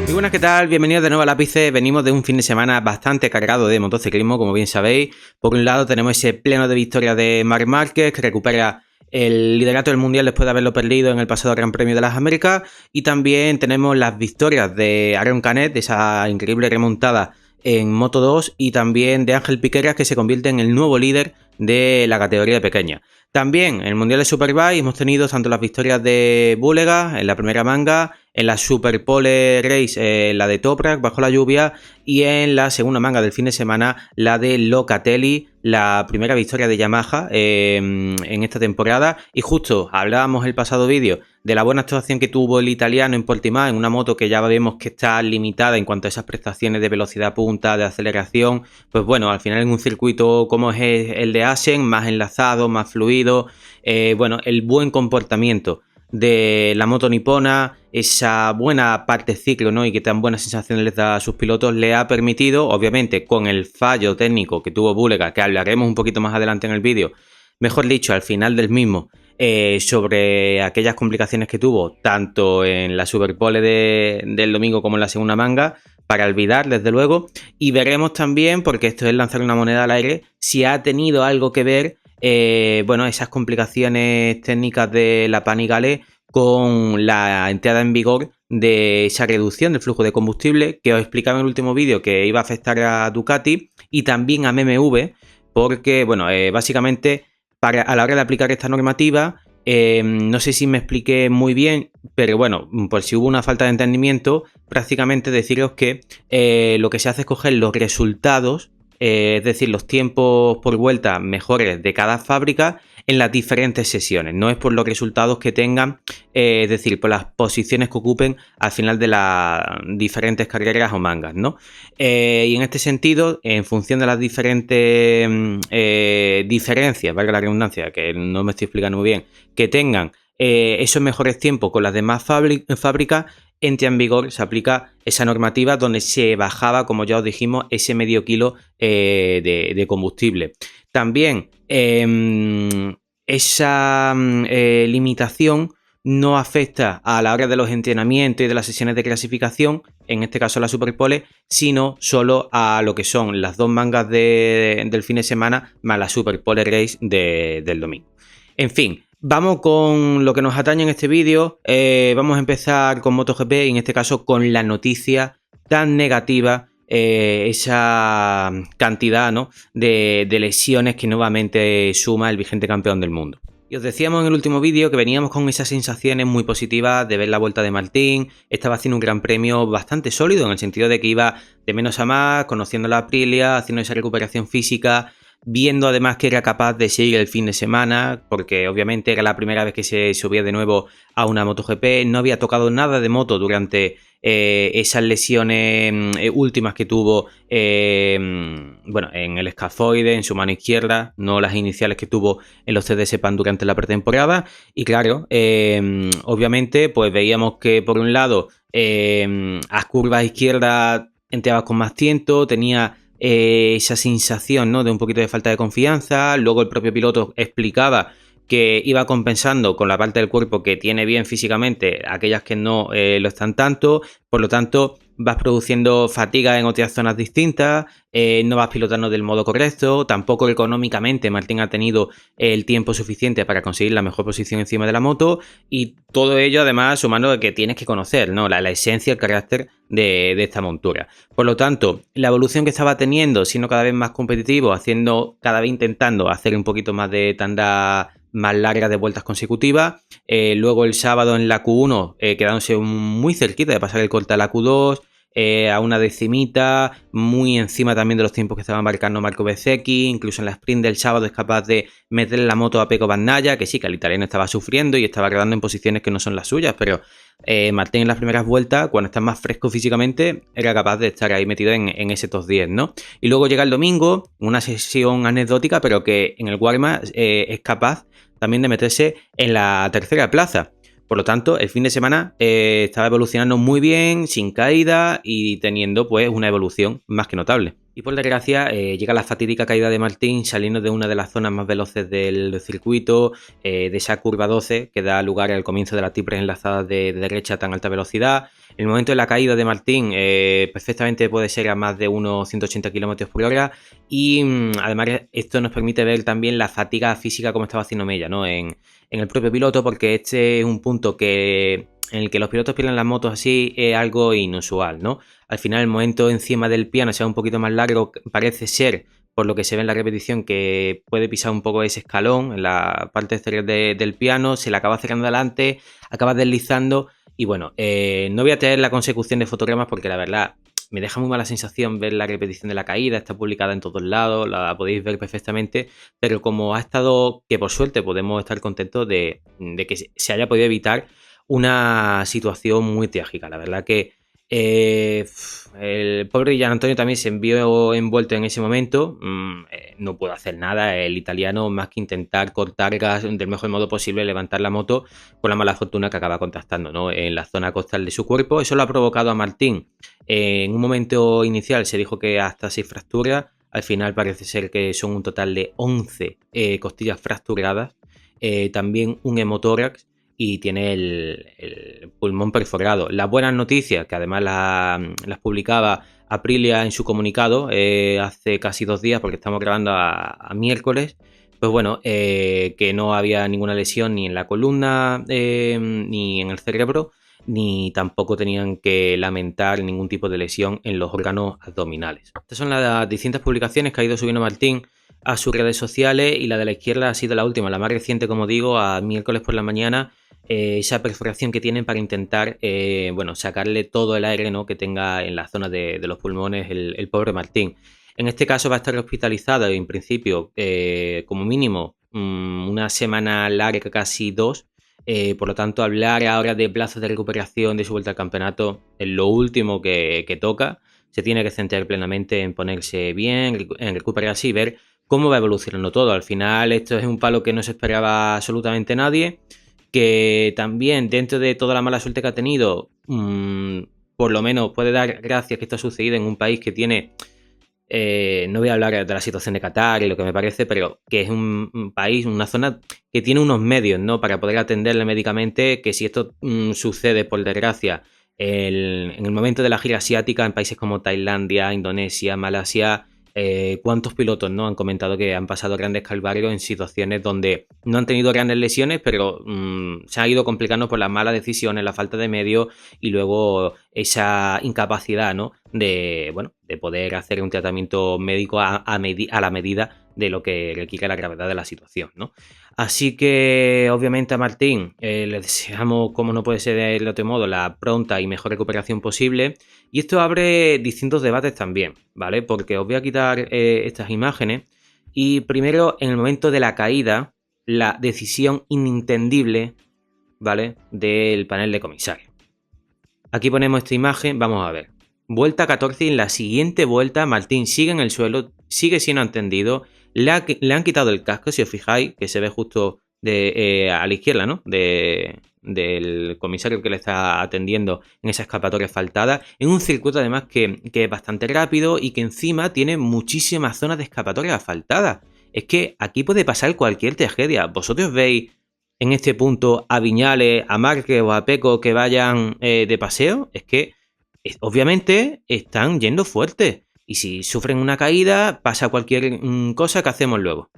Muy buenas, ¿qué tal? Bienvenidos de nuevo al Ápice. Venimos de un fin de semana bastante cargado de motociclismo, como bien sabéis. Por un lado tenemos ese pleno de victoria de Marc Márquez, que recupera el liderato del Mundial después de haberlo perdido en el pasado Gran Premio de las Américas. Y también tenemos las victorias de Aaron Canet, de esa increíble remontada en Moto2, y también de Ángel Piqueras, que se convierte en el nuevo líder de la categoría pequeña. También en el Mundial de Superbike hemos tenido tanto las victorias de Bulega en la primera manga, en la Superpole Race la de Toprak bajo la lluvia, y en la segunda manga del fin de semana la de Locatelli, la primera victoria de Yamaha en esta temporada. Y justo hablábamos el pasado vídeo de la buena actuación que tuvo el italiano en Portimao, en una moto que ya vemos que está limitada en cuanto a esas prestaciones de velocidad punta, de aceleración. Pues bueno, al final en un circuito como es el de Assen, más enlazado, más fluido, bueno, el buen comportamiento de la moto nipona, esa buena parte ciclo, ¿no? Y que tan buenas sensaciones les da a sus pilotos, le ha permitido, obviamente con el fallo técnico que tuvo Bulega, que hablaremos un poquito más adelante en el vídeo, mejor dicho, al final del mismo, sobre aquellas complicaciones que tuvo, tanto en la Superpole del domingo como en la segunda manga, para olvidar, desde luego. Y veremos también, porque esto es lanzar una moneda al aire, si ha tenido algo que ver bueno, esas complicaciones técnicas de la Panigale con la entrada en vigor de esa reducción del flujo de combustible que os explicaba en el último vídeo que iba a afectar a Ducati y también a BMW, porque, bueno, básicamente a la hora de aplicar esta normativa, no sé si me expliqué muy bien, pero bueno, por si hubo una falta de entendimiento, prácticamente deciros que lo que se hace es coger los resultados, es decir, los tiempos por vuelta mejores de cada fábrica en las diferentes sesiones. No es por los resultados que tengan, es decir, por las posiciones que ocupen al final de las diferentes carreras o mangas, ¿no? Y en este sentido, en función de las diferentes diferencias, valga la redundancia, que no me estoy explicando muy bien, que tengan esos mejores tiempos con las demás fábricas, entra en vigor, se aplica esa normativa donde se bajaba, como ya os dijimos, ese medio kilo de combustible. También esa limitación no afecta a la hora de los entrenamientos y de las sesiones de clasificación, en este caso la Superpole, sino solo a lo que son las dos mangas del fin de semana más la Superpole Race del domingo. En fin, vamos con lo que nos atañe en este vídeo. Vamos a empezar con MotoGP y en este caso con la noticia tan negativa, esa cantidad, ¿no?, de lesiones que nuevamente suma el vigente campeón del mundo. Y os decíamos en el último vídeo que veníamos con esas sensaciones muy positivas de ver la vuelta de Martín. Estaba haciendo un gran premio bastante sólido en el sentido de que iba de menos a más, conociendo la Aprilia, haciendo esa recuperación física, viendo además que era capaz de seguir el fin de semana, porque obviamente era la primera vez que se subía de nuevo a una MotoGP, no había tocado nada de moto durante esas lesiones últimas que tuvo, bueno, en el escafoide, en su mano izquierda, no las iniciales que tuvo en los CDS Pan durante la pretemporada. Y claro, obviamente pues veíamos que por un lado a curvas izquierdas entraba con más tiento, tenía esa sensación, ¿no?, de un poquito de falta de confianza. Luego el propio piloto explicaba que iba compensando con la parte del cuerpo que tiene bien físicamente aquellas que no lo están tanto, por lo tanto vas produciendo fatiga en otras zonas distintas, no vas pilotando del modo correcto, tampoco económicamente Martín ha tenido el tiempo suficiente para conseguir la mejor posición encima de la moto, y todo ello además sumando de que tienes que conocer, ¿no?, la esencia, el carácter de esta montura. Por lo tanto, la evolución que estaba teniendo, siendo cada vez más competitivo, haciendo cada vez intentando hacer un poquito más de tanda más largas de vueltas consecutivas, luego el sábado en la Q1 quedándose muy cerquita de pasar el corte a la Q2, a una decimita, muy encima también de los tiempos que estaba marcando Marco Bezzecchi. Incluso en la sprint del sábado es capaz de meterle la moto a Pecco Bagnaia, que sí, que el italiano estaba sufriendo y estaba quedando en posiciones que no son las suyas, pero Martín en las primeras vueltas, cuando está más fresco físicamente, era capaz de estar ahí metido en ese top 10, ¿no? Y luego llega el domingo, una sesión anecdótica, pero que en el warm-up es capaz también de meterse en la tercera plaza. Por lo tanto, el fin de semana estaba evolucionando muy bien, sin caída y teniendo pues una evolución más que notable. Y por desgracia llega la fatídica caída de Martín saliendo de una de las zonas más veloces del circuito, de esa curva 12 que da lugar al comienzo de las triples enlazadas de derecha a tan alta velocidad. El momento de la caída de Martín perfectamente puede ser a más de unos 180 km por hora y además esto nos permite ver también la fatiga física como estaba haciendo Mella, ¿no? En el propio piloto, porque este es un punto en el que los pilotos pierden las motos así es algo inusual, ¿no? Al final el momento encima del piano sea un poquito más largo, parece ser, por lo que se ve en la repetición, que puede pisar un poco ese escalón en la parte exterior del piano, se le acaba cerrando adelante, acaba deslizando y bueno, no voy a tener la consecución de fotogramas porque la verdad me deja muy mala sensación ver la repetición de la caída, está publicada en todos lados, la podéis ver perfectamente, pero como ha estado, que por suerte podemos estar contentos de que se haya podido evitar una situación muy trágica. La verdad que el pobre Gian Antonio también se vio envuelto en ese momento. No puedo hacer nada. El italiano, más que intentar cortar gas del mejor modo posible, levantar la moto con la mala fortuna que acaba contactando, ¿no? En la zona costal de su cuerpo. Eso lo ha provocado a Martín. En un momento inicial se dijo que hasta 6 fracturas. Al final parece ser que son un total de 11 costillas fracturadas. También un hemotórax y tiene el pulmón perforado. Las buenas noticias, que además las publicaba Aprilia en su comunicado hace casi 2 días, porque estamos grabando a miércoles, pues bueno, que no había ninguna lesión ni en la columna ni en el cerebro, ni tampoco tenían que lamentar ningún tipo de lesión en los órganos abdominales. Estas son las distintas publicaciones que ha ido subiendo Martín a sus redes sociales y la de la izquierda ha sido la última, la más reciente, como digo, a miércoles por la mañana. Esa perforación que tienen para intentar bueno, sacarle todo el aire, ¿no?, que tenga en la zona de los pulmones el pobre Martín. En este caso va a estar hospitalizado en principio como mínimo una semana larga, casi 2. Por lo tanto, hablar ahora de plazos de recuperación de su vuelta al campeonato es lo último que toca. Se tiene que centrar plenamente en ponerse bien, en recuperarse y ver cómo va evolucionando todo. Al final esto es un palo que no se esperaba absolutamente nadie, que también dentro de toda la mala suerte que ha tenido, por lo menos puede dar gracias que esto ha sucedido en un país que tiene, no voy a hablar de la situación de Qatar y lo que me parece, pero que es un país, una zona que tiene unos medios, ¿no?, para poder atenderle médicamente, que si esto sucede por desgracia en el momento de la gira asiática en países como Tailandia, Indonesia, Malasia, cuántos pilotos no han comentado que han pasado grandes calvarios en situaciones donde no han tenido grandes lesiones, pero se ha ido complicando por las malas decisiones, la falta de medios y luego esa incapacidad, ¿no?, de poder hacer un tratamiento médico a la medida de lo que requiere la gravedad de la situación, ¿no? Así que obviamente a Martín le deseamos, como no puede ser de otro modo, la pronta y mejor recuperación posible. Y esto abre distintos debates también, ¿vale? Porque os voy a quitar estas imágenes. Y primero, en el momento de la caída, la decisión inintendible, ¿vale?, del panel de comisarios. Aquí ponemos esta imagen, vamos a ver. Vuelta 14 y en la siguiente vuelta Martín sigue en el suelo, sigue siendo atendido. Le han quitado el casco, si os fijáis, que se ve justo a la izquierda, ¿no?, del comisario que le está atendiendo en esa escapatoria asfaltada, en un circuito además que es bastante rápido y que encima tiene muchísimas zonas de escapatoria asfaltada. Es que aquí puede pasar cualquier tragedia. ¿Vosotros veis en este punto a Viñales, a Márquez o a Pecco que vayan de paseo? Es que obviamente están yendo fuerte. Y si sufren una caída, pasa cualquier cosa, que hacemos luego.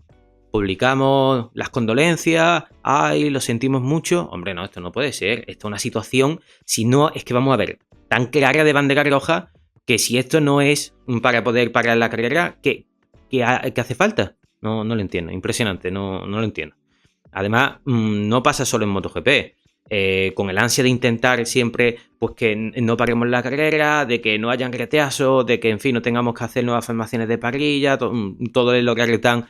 Publicamos las condolencias, ay, lo sentimos mucho. Hombre, no, esto no puede ser. Esto es una situación, si no, es que vamos a ver, tan clara de bandera roja, que si esto no es para poder parar la carrera, ¿qué hace falta? No lo entiendo, impresionante, no lo entiendo. Además, no pasa solo en MotoGP. Con el ansia de intentar siempre pues que no paremos la carrera, de que no hayan retrasos, de que en fin no tengamos que hacer nuevas formaciones de parrilla, todo el horario tan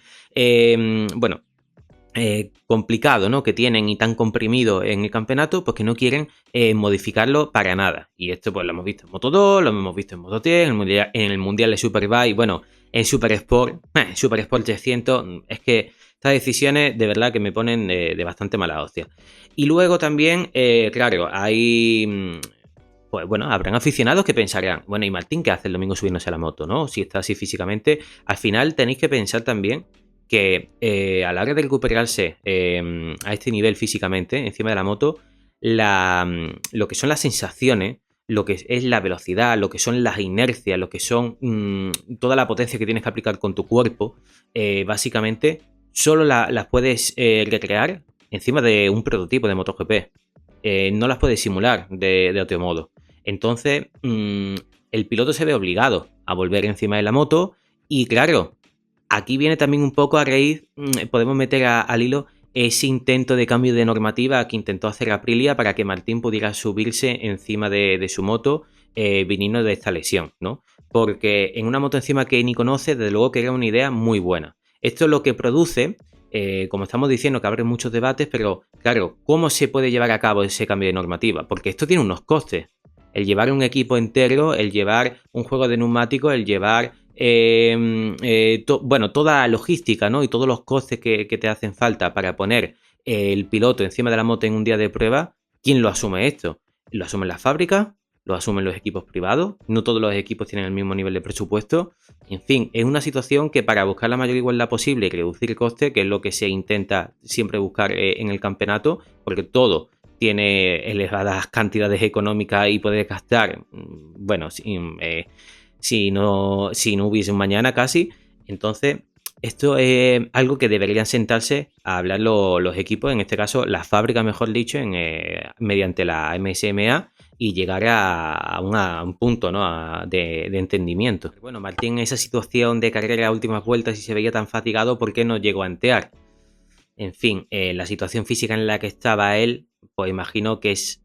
complicado, ¿no?, que tienen y tan comprimido en el campeonato, pues que no quieren modificarlo para nada. Y esto pues lo hemos visto en Moto2, lo hemos visto en Moto3, en el Mundial de Superbike, bueno, en Super Sport 300, es que estas decisiones de verdad que me ponen de bastante mala hostia. Y luego también, claro, hay pues bueno, habrán aficionados que pensarán, bueno, ¿y Martín qué hace el domingo subiéndose a la moto, no? Si está así físicamente. Al final tenéis que pensar también que a la hora de recuperarse a este nivel físicamente, encima de la moto, lo que son las sensaciones, lo que es la velocidad, lo que son las inercias, lo que son toda la potencia que tienes que aplicar con tu cuerpo, básicamente solo las puedes recrear encima de un prototipo de MotoGP. No las puedes simular de otro modo. Entonces, el piloto se ve obligado a volver encima de la moto y claro, aquí viene también un poco a raíz, podemos meter al hilo ese intento de cambio de normativa que intentó hacer Aprilia para que Martín pudiera subirse encima de su moto viniendo de esta lesión, ¿no? Porque en una moto encima que ni conoce, desde luego que era una idea muy buena. Esto es lo que produce, como estamos diciendo, que abre muchos debates, pero claro, ¿cómo se puede llevar a cabo ese cambio de normativa? Porque esto tiene unos costes. El llevar un equipo entero, el llevar un juego de neumáticos, el llevar toda la logística, ¿no? Y todos los costes que te hacen falta para poner el piloto encima de la moto en un día de prueba, ¿quién lo asume esto? ¿Lo asumen las fábricas? ¿Lo asumen los equipos privados? No todos los equipos tienen el mismo nivel de presupuesto. En fin, es una situación que para buscar la mayor igualdad posible y reducir costes, que es lo que se intenta siempre buscar en el campeonato, porque todo tiene elevadas cantidades económicas y puede gastar, bueno, si no hubiese un mañana casi. Entonces, esto es algo que deberían sentarse a hablar los equipos, en este caso las fábricas, mejor dicho, mediante la MSMA y llegar a un punto, ¿no? de entendimiento. Bueno, Martín en esa situación de carrera a últimas vueltas y se veía tan fatigado, ¿por qué no llegó a entear? En fin, la situación física en la que estaba él, pues imagino que es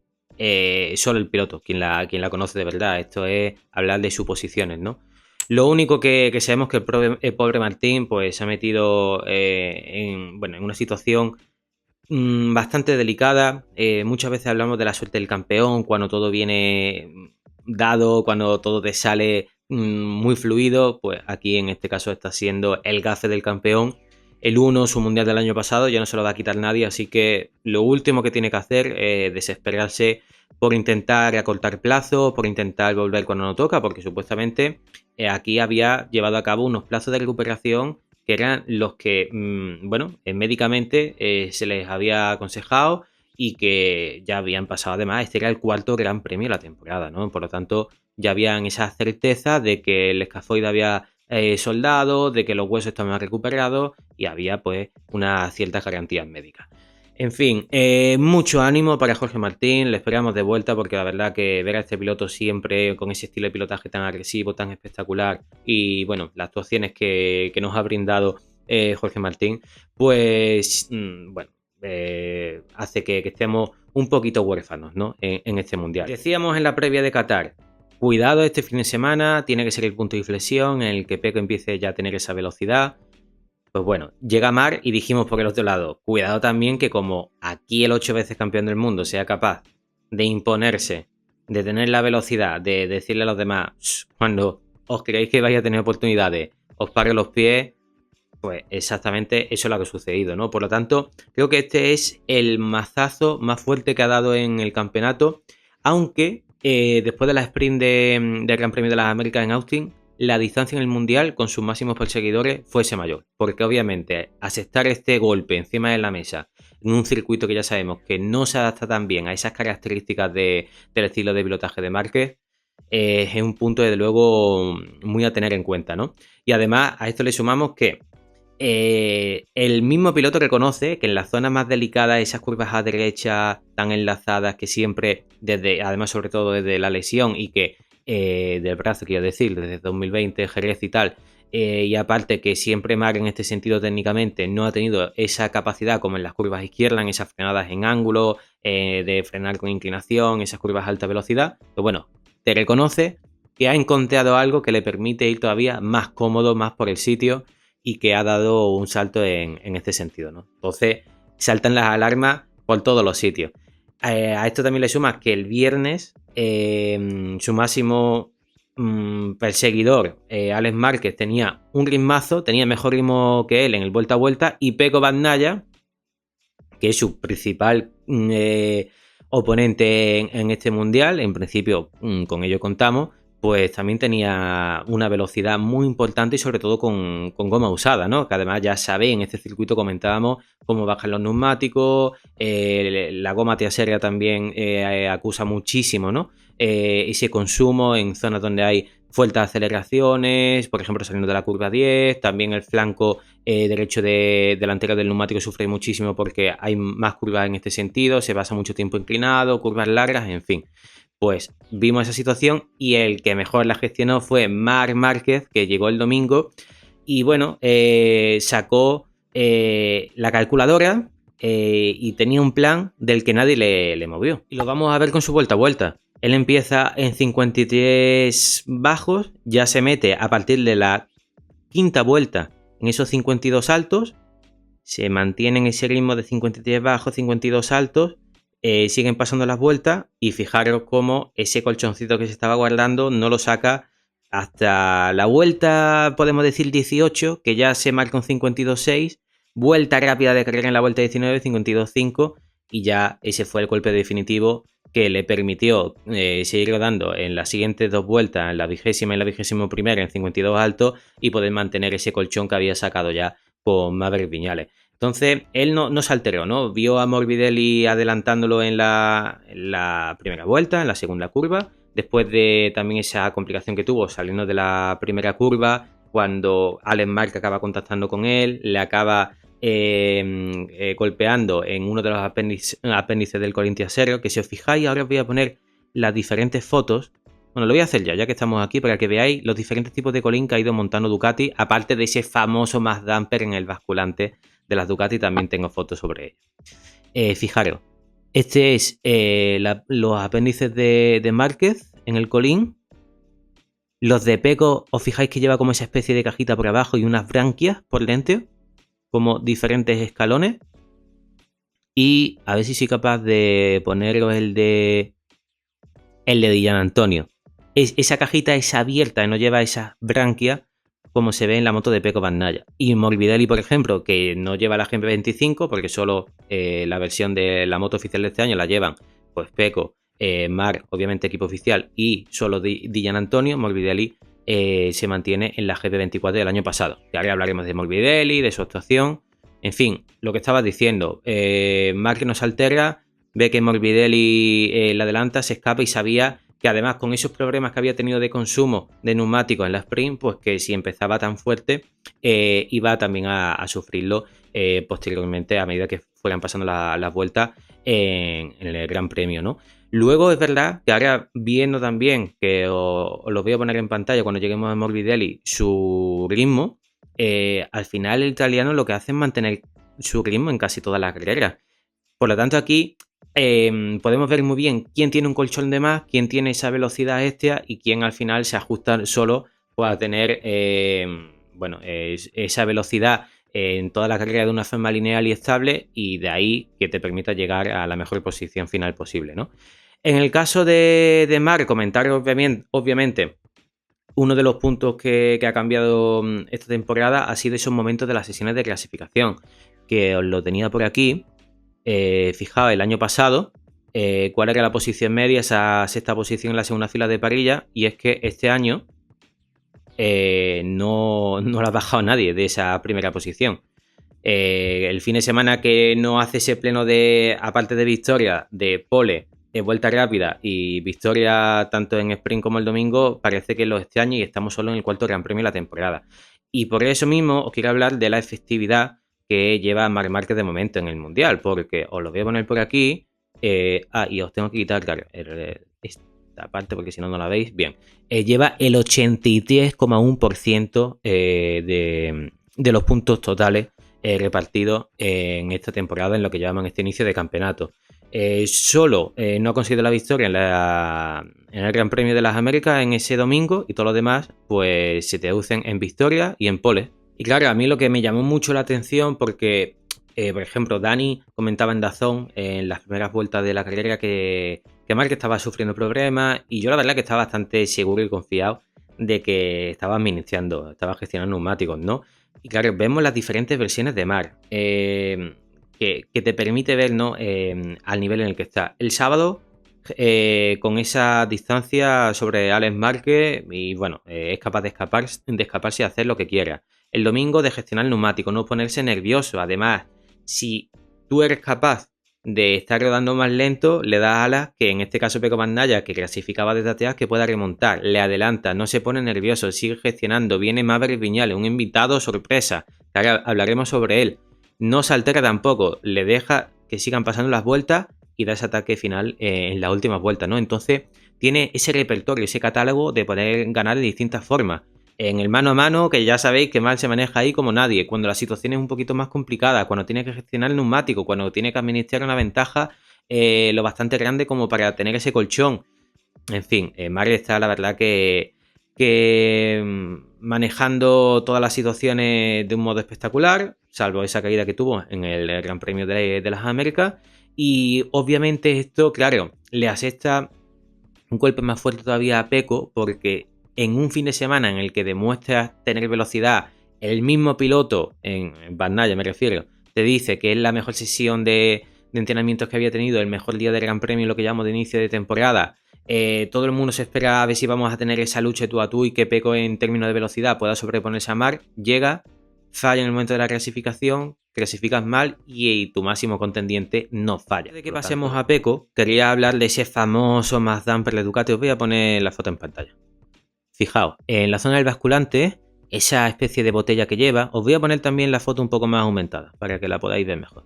solo el piloto quien la conoce de verdad. Esto es hablar de suposiciones, ¿no? Lo único que sabemos que el pobre Martín pues se ha metido en una situación bastante delicada. Muchas veces hablamos de la suerte del campeón, cuando todo viene dado, cuando todo te sale muy fluido, pues aquí en este caso está siendo el gafe del campeón. El 1, su mundial del año pasado, ya no se lo va a quitar nadie, así que lo último que tiene que hacer es desesperarse por intentar acortar plazos, por intentar volver cuando no toca, porque supuestamente aquí había llevado a cabo unos plazos de recuperación que eran los que, médicamente se les había aconsejado y que ya habían pasado. Además, este era el cuarto gran premio de la temporada, ¿no? Por lo tanto, ya habían esa certeza de que el escafoide había soldado, de que los huesos estaban recuperados y había pues unas ciertas garantías médicas. En fin, mucho ánimo para Jorge Martín, le esperamos de vuelta porque la verdad que ver a este piloto siempre con ese estilo de pilotaje tan agresivo, tan espectacular y bueno, las actuaciones que nos ha brindado Jorge Martín, pues hace que estemos un poquito huérfanos, ¿no? en este mundial. Decíamos en la previa de Qatar, cuidado este fin de semana, tiene que ser el punto de inflexión en el que Pecco empiece ya a tener esa velocidad. Pues bueno, llega Mar y dijimos por el otro lado, cuidado también que como aquí el 8 veces campeón del mundo sea capaz de imponerse, de tener la velocidad, de decirle a los demás, cuando os creéis que vais a tener oportunidades, os pare los pies, pues exactamente eso es lo que ha sucedido, ¿no? Por lo tanto, creo que este es el mazazo más fuerte que ha dado en el campeonato, aunque después de la sprint del Gran Premio de las Américas en Austin, la distancia en el Mundial con sus máximos perseguidores fuese mayor. Porque obviamente aceptar este golpe encima de la mesa en un circuito que ya sabemos que no se adapta tan bien a esas características del estilo de pilotaje de Márquez, es un punto desde luego muy a tener en cuenta, ¿no? Y además a esto le sumamos que el mismo piloto reconoce que en las zonas más delicadas, esas curvas a derecha tan enlazadas que siempre, además sobre todo desde la lesión y que del brazo, quiero decir, desde 2020, Jerez y tal, y aparte que siempre Marc en este sentido técnicamente no ha tenido esa capacidad como en las curvas izquierdas, en esas frenadas en ángulo, de frenar con inclinación, esas curvas a alta velocidad, pues bueno, te reconoce que ha encontrado algo que le permite ir todavía más cómodo, más por el sitio y que ha dado un salto en este sentido, ¿no? Entonces saltan las alarmas por todos los sitios. A esto también le sumas que el viernes su máximo perseguidor, Alex Márquez, tenía un ritmazo, tenía mejor ritmo que él en el vuelta a vuelta, y Pecco Bagnaia, que es su principal oponente en este mundial, en principio con ello contamos, pues también tenía una velocidad muy importante y sobre todo con goma usada, ¿no? Que además ya sabéis, en este circuito comentábamos cómo bajan los neumáticos, la goma trasera también acusa muchísimo, ¿no? Ese consumo en zonas donde hay fuertes aceleraciones, por ejemplo saliendo de la curva 10, también el flanco derecho delantero del neumático sufre muchísimo porque hay más curvas en este sentido, se pasa mucho tiempo inclinado, curvas largas, en fin. Pues vimos esa situación y el que mejor la gestionó fue Marc Márquez, que llegó el domingo y bueno, sacó la calculadora y tenía un plan del que nadie le movió. Y lo vamos a ver con su vuelta a vuelta. Él empieza en 53 bajos, ya se mete a partir de la quinta vuelta en esos 52 altos, se mantiene en ese ritmo de 53 bajos, 52 altos, siguen pasando las vueltas y fijaros cómo ese colchoncito que se estaba guardando no lo saca hasta la vuelta, podemos decir 18, que ya se marca un 52.6, vuelta rápida de carrera en la vuelta 19, 52.5 y ya ese fue el golpe definitivo que le permitió seguir rodando en las siguientes dos vueltas, en la 20ª y la 21ª en 52 altos y poder mantener ese colchón que había sacado ya con Maverick Viñales. Entonces, él no se alteró, ¿no? Vio a Morbidelli adelantándolo en la primera vuelta, en la segunda curva, después de también esa complicación que tuvo saliendo de la primera curva, cuando Alex Marc acaba contactando con él, le acaba golpeando en uno de los apéndices del colín trasero, que si os fijáis, ahora os voy a poner las diferentes fotos. Bueno, lo voy a hacer ya que estamos aquí, para que veáis los diferentes tipos de colín que ha ido montando Ducati, aparte de ese famoso más damper en el basculante de las Ducati, también tengo fotos sobre ello. Fijaros, este es los apéndices de Márquez en el colín. Los de Pecco, os fijáis que lleva como esa especie de cajita por abajo y unas branquias por dentro, como diferentes escalones. Y a ver si soy capaz de poneros el de Gian Antonio. Esa cajita es abierta y no lleva esas branquias como se ve en la moto de Pecco Bagnaia. Y Morbidelli, por ejemplo, que no lleva la GP25 porque solo la versión de la moto oficial de este año la llevan pues Pecco, Marc, obviamente equipo oficial, y solo Gian Antonio. Morbidelli se mantiene en la GP24 del año pasado. Y ahora hablaremos de Morbidelli, de su actuación. En fin, lo que estabas diciendo, Marc no se altera, ve que Morbidelli la adelanta, se escapa y sabía que además con esos problemas que había tenido de consumo de neumáticos en la sprint, pues que si empezaba tan fuerte iba también a sufrirlo posteriormente a medida que fueran pasando las vueltas en el Gran Premio, ¿no? Luego es verdad que ahora viendo también, que os lo voy a poner en pantalla cuando lleguemos a Morbidelli, su ritmo, al final el italiano lo que hace es mantener su ritmo en casi todas las carreras. Por lo tanto aquí podemos ver muy bien quién tiene un colchón de más, quién tiene esa velocidad extra y quién al final se ajusta solo para tener esa velocidad en toda la carrera de una forma lineal y estable, y de ahí que te permita llegar a la mejor posición final posible, ¿no? En el caso de Marc, comentar obviamente uno de los puntos que ha cambiado esta temporada ha sido esos momentos de las sesiones de clasificación, que os lo tenía por aquí. Fijaos, el año pasado, cuál era la posición media, esa sexta posición en la segunda fila de parrilla, y es que este año no la ha bajado nadie de esa primera posición. El fin de semana que no hace ese pleno de, aparte de victoria, de pole, vuelta rápida y victoria tanto en sprint como el domingo, parece que lo este año y estamos solo en el cuarto Gran Premio de la temporada. Y por eso mismo os quiero hablar de la efectividad que lleva Marc Márquez de momento en el Mundial, porque os lo voy a poner por aquí. Y os tengo que quitar, claro, esta parte porque si no, no la veis. Bien, lleva el 83,1% de los puntos totales repartidos en esta temporada, en lo que llaman este inicio de campeonato. Solo no ha conseguido la victoria en el Gran Premio de las Américas en ese domingo, y todo lo demás pues se traducen en victoria y en pole. Y claro, a mí lo que me llamó mucho la atención, porque por ejemplo Dani comentaba en DAZN en las primeras vueltas de la carrera que Márquez estaba sufriendo problemas, y yo la verdad que estaba bastante seguro y confiado de que estaba gestionando neumáticos, ¿no? Y claro, vemos las diferentes versiones de Marc. que te permite ver, ¿no? Al nivel en el que está. El sábado, con esa distancia sobre Alex Márquez y bueno, es capaz de escaparse y hacer lo que quiera. El domingo de gestionar el neumático, no ponerse nervioso. Además, si tú eres capaz de estar rodando más lento, le das alas, que en este caso Pecco Bagnaia, que clasificaba desde atrás, que pueda remontar, le adelanta, no se pone nervioso, sigue gestionando. Viene Maverick Viñales, un invitado sorpresa, que ahora hablaremos sobre él. No se altera tampoco, le deja que sigan pasando las vueltas y da ese ataque final en las últimas vueltas, ¿no? Entonces tiene ese repertorio, ese catálogo de poder ganar de distintas formas. En el mano a mano, que ya sabéis que mal se maneja ahí como nadie, cuando la situación es un poquito más complicada, cuando tiene que gestionar el neumático, cuando tiene que administrar una ventaja lo bastante grande como para tener ese colchón. En fin, Márquez está la verdad que manejando todas las situaciones de un modo espectacular, salvo esa caída que tuvo en el Gran Premio de las Américas. Y obviamente esto, claro, le asesta un golpe más fuerte todavía a Pecco, porque en un fin de semana en el que demuestras tener velocidad, el mismo piloto, en Bagnaia me refiero, te dice que es la mejor sesión de entrenamientos que había tenido, el mejor día del Gran Premio, lo que llamo de inicio de temporada. Todo el mundo se espera a ver si vamos a tener esa lucha tú a tú y que Pecco en términos de velocidad pueda sobreponerse a Marc. Llega, falla en el momento de la clasificación, clasificas mal y tu máximo contendiente no falla. Antes de que pasemos a Pecco, quería hablar de ese famoso Mazda per la Ducati. Os voy a poner la foto en pantalla. Fijaos, en la zona del basculante, esa especie de botella que lleva, os voy a poner también la foto un poco más aumentada para que la podáis ver mejor.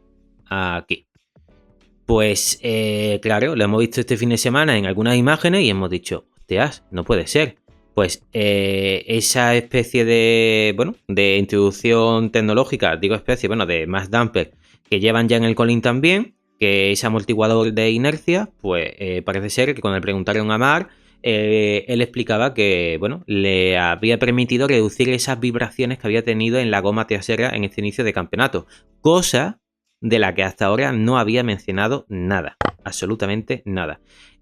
Aquí. Pues claro, lo hemos visto este fin de semana en algunas imágenes y hemos dicho, hostias, no puede ser. Pues esa especie de, bueno, de introducción tecnológica, digo especie, bueno, de mass damper que llevan ya en el Colin también, que es amortiguador de inercia, pues parece ser que cuando le preguntaron a Marc, él explicaba que, bueno, le había permitido reducir esas vibraciones que había tenido en la goma trasera en este inicio de campeonato, cosa de la que hasta ahora no había mencionado nada, absolutamente nada.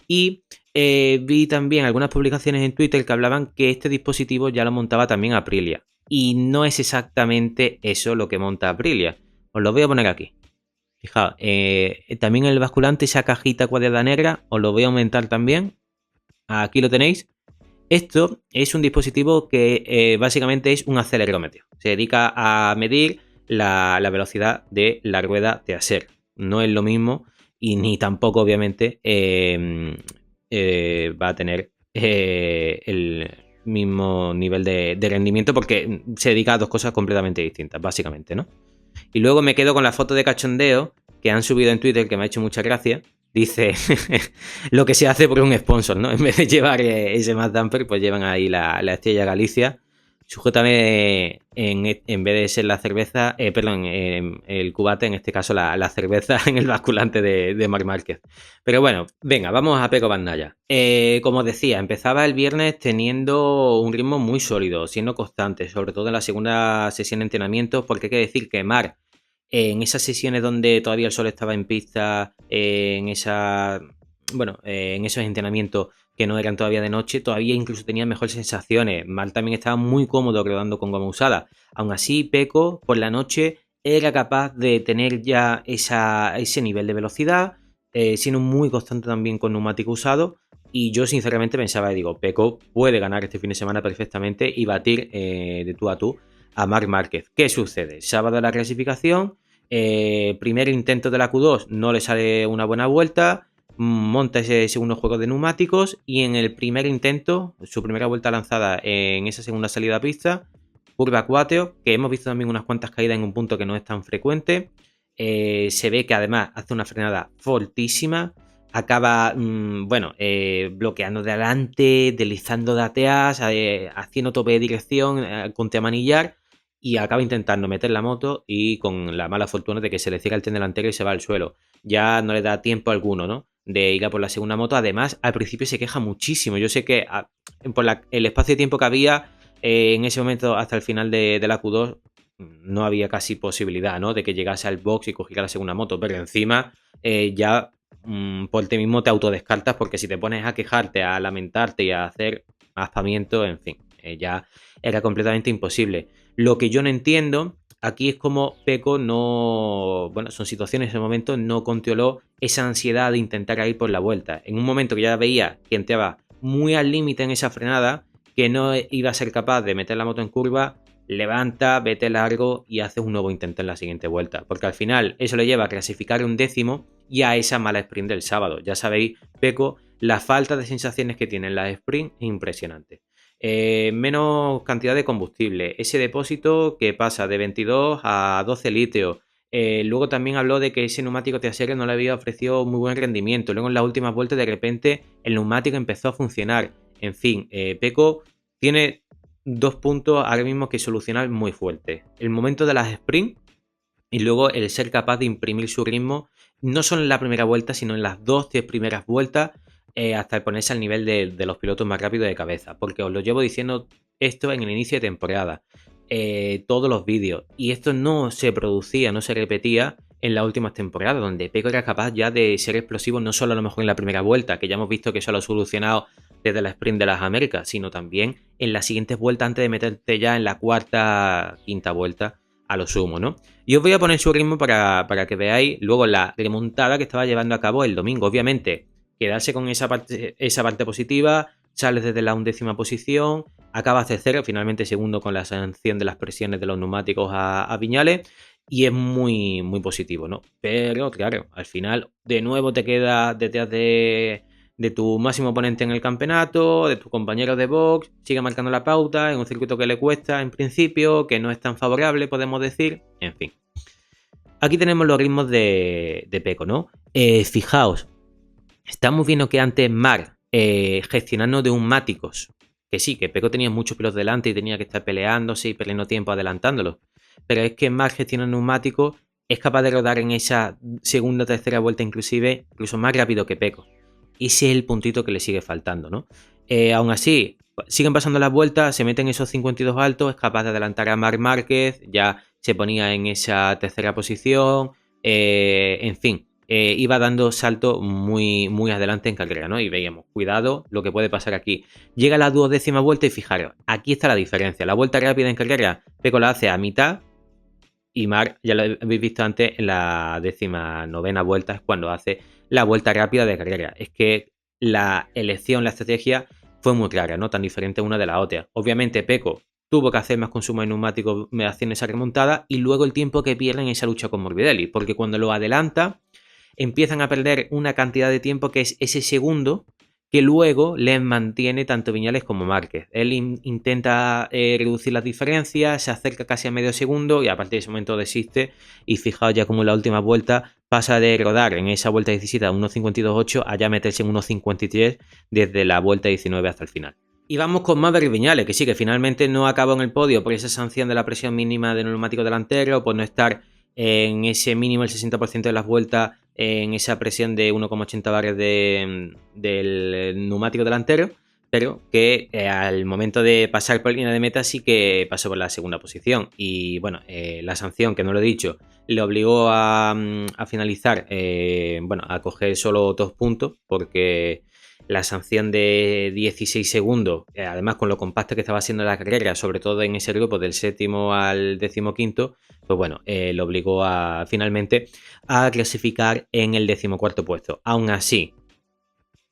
Y vi también algunas publicaciones en Twitter que hablaban que este dispositivo ya lo montaba también Aprilia. Y no es exactamente eso lo que monta Aprilia. Os lo voy a poner aquí. Fijaos, también el basculante, esa cajita cuadrada negra, os lo voy a aumentar también. Aquí lo tenéis. Esto es un dispositivo que básicamente es un acelerómetro. Se dedica a medir la velocidad de la rueda trasera. No es lo mismo y ni tampoco, obviamente, va a tener el mismo nivel de rendimiento porque se dedica a dos cosas completamente distintas, básicamente, ¿no? Y luego me quedo con la foto de cachondeo que han subido en Twitter, que me ha hecho mucha gracia. Dice lo que se hace por un sponsor, ¿no? En vez de llevar ese Mad Damper, pues llevan ahí la estrella Galicia. Sujétame en vez de ser la cerveza, perdón, el cubate, en este caso la cerveza en el basculante de Marc Márquez. Pero bueno, venga, vamos a Pecco Bagnaia. Como decía, empezaba el viernes teniendo un ritmo muy sólido, siendo constante, sobre todo en la segunda sesión de entrenamiento, porque hay que decir que Marc, en esas sesiones donde todavía el sol estaba en pista, en esos entrenamientos que no eran todavía de noche, todavía incluso tenía mejores sensaciones. Marc también estaba muy cómodo rodando con goma usada. Aún así, Pecco por la noche era capaz de tener ya ese nivel de velocidad, siendo muy constante también con neumático usado. Y yo sinceramente pensaba, digo, Pecco puede ganar este fin de semana perfectamente y batir de tú a tú a Marc Márquez. ¿Qué sucede? Sábado de la clasificación, primer intento de la Q2, no le sale una buena vuelta, monta ese segundo juego de neumáticos y en el primer intento, su primera vuelta lanzada en esa segunda salida a pista, curva 4, que hemos visto también unas cuantas caídas en un punto que no es tan frecuente, se ve que además hace una frenada fortísima, acaba, bloqueando de adelante, deslizando de atrás, haciendo tope de dirección, con manillar, y acaba intentando meter la moto y con la mala fortuna de que se le cierra el tren delantero y se va al suelo. Ya no le da tiempo alguno, ¿no?, de ir a por la segunda moto. Además, al principio se queja muchísimo. Yo sé que por el espacio de tiempo que había en ese momento hasta el final de la Q2 no había casi posibilidad, ¿no?, de que llegase al box y cogiera la segunda moto. Pero encima ya por ti mismo te autodescartas, porque si te pones a quejarte, a lamentarte y a hacer aspaviento, en fin, ya era completamente imposible. Lo que yo no entiendo, aquí es como Pecco no... Bueno, son situaciones en ese momento, no controló esa ansiedad de intentar ir por la vuelta. En un momento que ya veía que entraba muy al límite en esa frenada, que no iba a ser capaz de meter la moto en curva, levanta, vete largo y hace un nuevo intento en la siguiente vuelta. Porque al final eso le lleva a clasificar un décimo y a esa mala sprint del sábado. Ya sabéis, Pecco, la falta de sensaciones que tiene en la sprint es impresionante. Menos cantidad de combustible, ese depósito que pasa de 22 a 12 litros. Luego también habló de que ese neumático trasero no le había ofrecido muy buen rendimiento. Luego en las últimas vueltas de repente el neumático empezó a funcionar. En fin, Pecco tiene 2 puntos ahora mismo que solucionar muy fuertes. El momento de las sprint y luego el ser capaz de imprimir su ritmo no solo en la primera vuelta, sino en las 2-3 primeras vueltas, hasta ponerse al nivel de los pilotos más rápidos de cabeza. Porque os lo llevo diciendo esto en el inicio de temporada, todos los vídeos, y esto no se producía, no se repetía en las últimas temporadas, donde Pecco era capaz ya de ser explosivo no solo a lo mejor en la primera vuelta, que ya hemos visto que eso lo ha solucionado desde la sprint de las Américas, sino también en las siguientes vueltas antes de meterte ya en la cuarta, quinta vuelta a lo sumo, ¿no? Y os voy a poner su ritmo para que veáis luego la remontada que estaba llevando a cabo el domingo. Obviamente, quedarse con esa parte positiva, sales desde la 11ª posición, acabas tercero, finalmente segundo con la sanción de las presiones de los neumáticos a Viñales, y es muy, muy positivo, ¿no? Pero claro, al final de nuevo te quedas detrás de tu máximo oponente en el campeonato, de tu compañero de box, sigue marcando la pauta en un circuito que le cuesta en principio, que no es tan favorable, podemos decir, en fin. Aquí tenemos los ritmos de Pecco, ¿no? Fijaos, estamos viendo que antes Marc gestionando neumáticos, que sí, que Pecco tenía muchos pilotos delante y tenía que estar peleándose y perdiendo tiempo adelantándolos, pero es que Marc gestionando neumáticos es capaz de rodar en esa segunda o tercera vuelta incluso más rápido que Pecco. Ese es el puntito que le sigue faltando, ¿no? Aún así, siguen pasando las vueltas, se meten esos 52 altos, es capaz de adelantar a Marc Márquez, ya se ponía en esa tercera posición, en fin, iba dando salto muy, muy adelante en carrera, ¿no? Y veíamos, cuidado lo que puede pasar aquí. Llega la 12ª vuelta y fijaros, aquí está la diferencia. La vuelta rápida en carrera, Pecco la hace a mitad y Marc, ya lo habéis visto antes, en la 19ª vuelta es cuando hace la vuelta rápida de carrera. Es que la elección, la estrategia fue muy clara, ¿no? Tan diferente una de la otra. Obviamente Pecco tuvo que hacer más consumo de neumáticos haciendo esa remontada y luego el tiempo que pierde en esa lucha con Morbidelli, porque cuando lo adelanta empiezan a perder una cantidad de tiempo que es ese segundo que luego les mantiene tanto Viñales como Márquez. Él intenta reducir las diferencias, se acerca casi a medio segundo y a partir de ese momento desiste. Y fijaos ya como en la última vuelta pasa de rodar en esa vuelta 17 a 1.52.8 a ya meterse en 1.53 desde la vuelta 19 hasta el final. Y vamos con Maverick Viñales, que sí, que finalmente no acabó en el podio por esa sanción de la presión mínima del neumático delantero, por no estar en ese mínimo el 60% de las vueltas en esa presión de 1,80 bares del neumático delantero, pero que al momento de pasar por línea de meta sí que pasó por la segunda posición. Y bueno, la sanción, que no lo he dicho, le obligó a finalizar, a coger solo 2 puntos, porque la sanción de 16 segundos, además con lo compacta que estaba haciendo la carrera, sobre todo en ese grupo del 7º al 15º, pues bueno, lo obligó finalmente a clasificar en el 14º puesto. Aún así,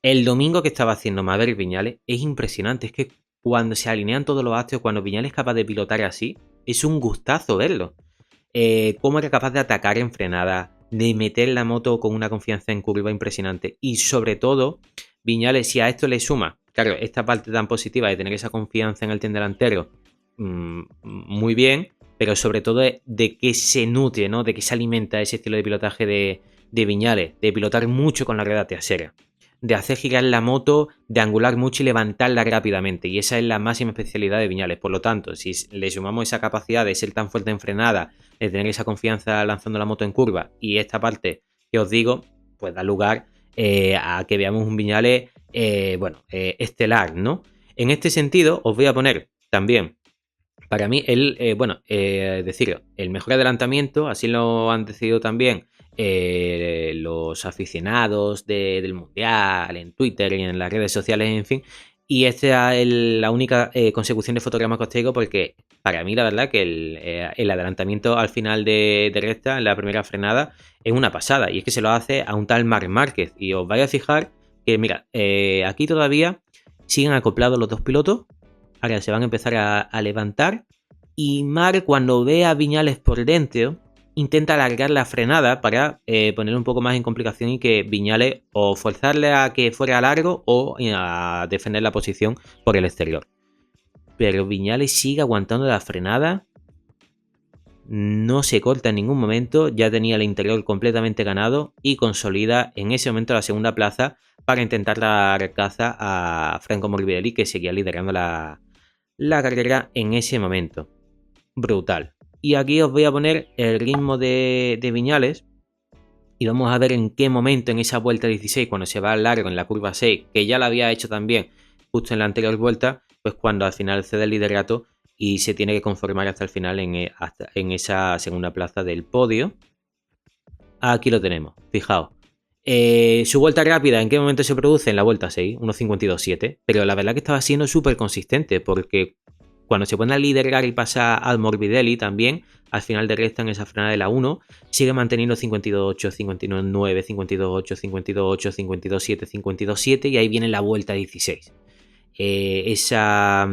el domingo que estaba haciendo Maverick Viñales es impresionante. Es que cuando se alinean todos los astros, cuando Viñales es capaz de pilotar así, es un gustazo verlo. Cómo era capaz de atacar en frenada, de meter la moto con una confianza en curva impresionante. Y sobre todo, Viñales, si a esto le suma, claro, esta parte tan positiva de tener esa confianza en el tren delantero, muy bien, pero sobre todo de que se nutre, ¿no? De que se alimenta ese estilo de pilotaje de Viñales, de pilotar mucho con la rueda trasera, de hacer girar la moto, de angular mucho y levantarla rápidamente. Y esa es la máxima especialidad de Viñales. Por lo tanto, si le sumamos esa capacidad de ser tan fuerte en frenada, de tener esa confianza lanzando la moto en curva y esta parte que os digo, pues da lugar a que veamos un Viñales, estelar, ¿no? En este sentido, os voy a poner también, para mí, decir, el mejor adelantamiento, así lo han decidido también los aficionados del Mundial, en Twitter y en las redes sociales, en fin, Y esta es la única consecución de fotogramas que os traigo porque para mí la verdad que el adelantamiento al final de recta, en la primera frenada, es una pasada. Y es que se lo hace a un tal Marc Márquez. Y os vais a fijar que, mira, aquí todavía siguen acoplados los dos pilotos. Ahora se van a empezar a levantar. Y Marc, cuando ve a Viñales por dentro, intenta alargar la frenada para ponerle un poco más en complicación y que Viñales o forzarle a que fuera largo o a defender la posición por el exterior. Pero Viñales sigue aguantando la frenada, no se corta en ningún momento, ya tenía el interior completamente ganado y consolida en ese momento la segunda plaza para intentar dar caza a Franco Morbidelli, que seguía liderando la carrera en ese momento. Brutal. Y aquí os voy a poner el ritmo de Viñales y vamos a ver en qué momento en esa vuelta 16, cuando se va al largo en la curva 6, que ya lo había hecho también justo en la anterior vuelta, pues cuando al final cede el liderato y se tiene que conformar hasta el final en esa segunda plaza del podio. Aquí lo tenemos, fijaos. Su vuelta rápida, ¿en qué momento se produce? En la vuelta 6, 1.52.7, pero la verdad que estaba siendo súper consistente porque cuando se pone a liderar y pasa al Morbidelli también, al final de recta en esa frenada de la 1, sigue manteniendo 52.8, 59.9, 52.8, 52.8, 52.7, 52.7 y ahí viene la vuelta 16. Esa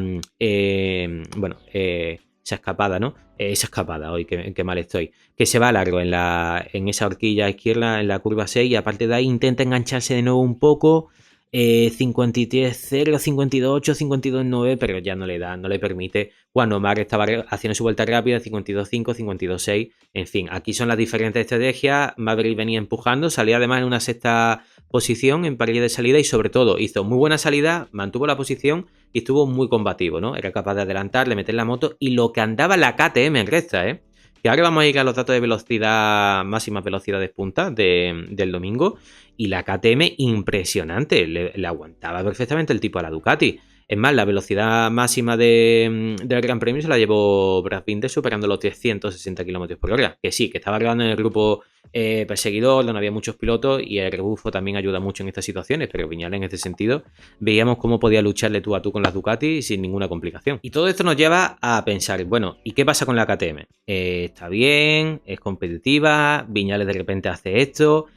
escapada, ¿no? Esa escapada, hoy que mal estoy, que se va largo en esa horquilla izquierda, en la curva 6, y aparte de ahí intenta engancharse de nuevo un poco, 53.0, 52.8, 52.9, pero ya no le da, no le permite, cuando Marc estaba haciendo su vuelta rápida, 52.5, 52.6, en fin, aquí son las diferentes estrategias. Maverick venía empujando, salía además en una sexta posición en parrilla de salida y sobre todo hizo muy buena salida, mantuvo la posición y estuvo muy combativo, ¿no? Era capaz de adelantar, de meter la moto y lo que andaba la KTM en recta, ¿eh? Que ahora vamos a ir a los datos de velocidad, máximas velocidades puntas del domingo, y la KTM impresionante, le aguantaba perfectamente el tipo a la Ducati. Es más, la velocidad máxima del Gran Premio se la llevó Brad Binder superando los 360 km por hora. Que sí, que estaba grabando en el grupo perseguidor, donde había muchos pilotos, y el rebufo también ayuda mucho en estas situaciones, pero Viñales en este sentido veíamos cómo podía lucharle tú a tú con las Ducati sin ninguna complicación. Y todo esto nos lleva a pensar, bueno, ¿y qué pasa con la KTM? Está bien, es competitiva, Viñales de repente hace esto,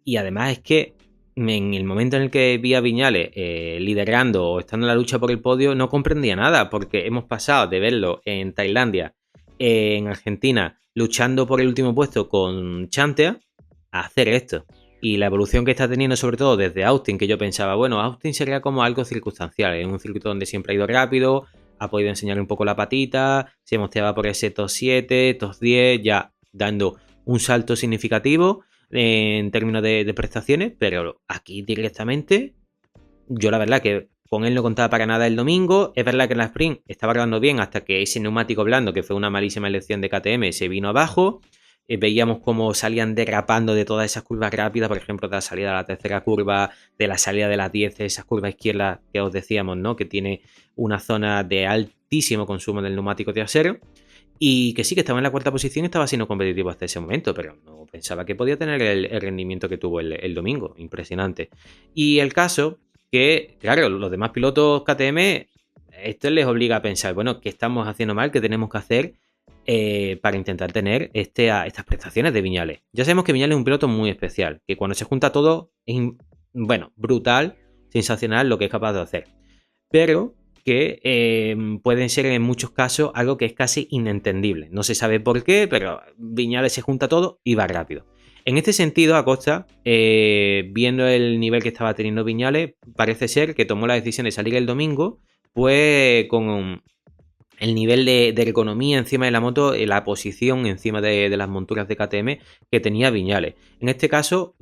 y además es que en el momento en el que vi a Viñales liderando o estando en la lucha por el podio, no comprendía nada, porque hemos pasado de verlo en Tailandia, en Argentina, luchando por el último puesto con Chantea, a hacer esto. Y la evolución que está teniendo, sobre todo desde Austin, que yo pensaba, bueno, Austin sería como algo circunstancial, en un circuito donde siempre ha ido rápido, ha podido enseñar un poco la patita, se mostraba por ese top 7, top 10, ya dando un salto significativo en términos de prestaciones, pero aquí directamente, yo la verdad que con él no contaba para nada el domingo. Es verdad que en la sprint estaba rodando bien hasta que ese neumático blando, que fue una malísima elección de KTM, se vino abajo. Veíamos cómo salían derrapando de todas esas curvas rápidas, por ejemplo, de la salida de la tercera curva, de la salida de las 10, esas curvas izquierdas que os decíamos, ¿no? Que tiene una zona de altísimo consumo del neumático trasero. Y que sí, que estaba en la cuarta posición y estaba siendo competitivo hasta ese momento, pero no pensaba que podía tener el rendimiento que tuvo el domingo. Impresionante. Y el caso que, claro, los demás pilotos KTM, esto les obliga a pensar, bueno, ¿qué estamos haciendo mal? ¿Qué tenemos que hacer para intentar tener estas prestaciones de Viñales? Ya sabemos que Viñales es un piloto muy especial, que cuando se junta todo es, bueno, brutal, sensacional lo que es capaz de hacer. Pero que pueden ser en muchos casos algo que es casi inentendible. No se sabe por qué, pero Viñales se junta todo y va rápido. En este sentido, Acosta, viendo el nivel que estaba teniendo Viñales, parece ser que tomó la decisión de salir el domingo, pues con el nivel de ergonomía encima de la moto, la posición encima de las monturas de KTM que tenía Viñales. En este caso,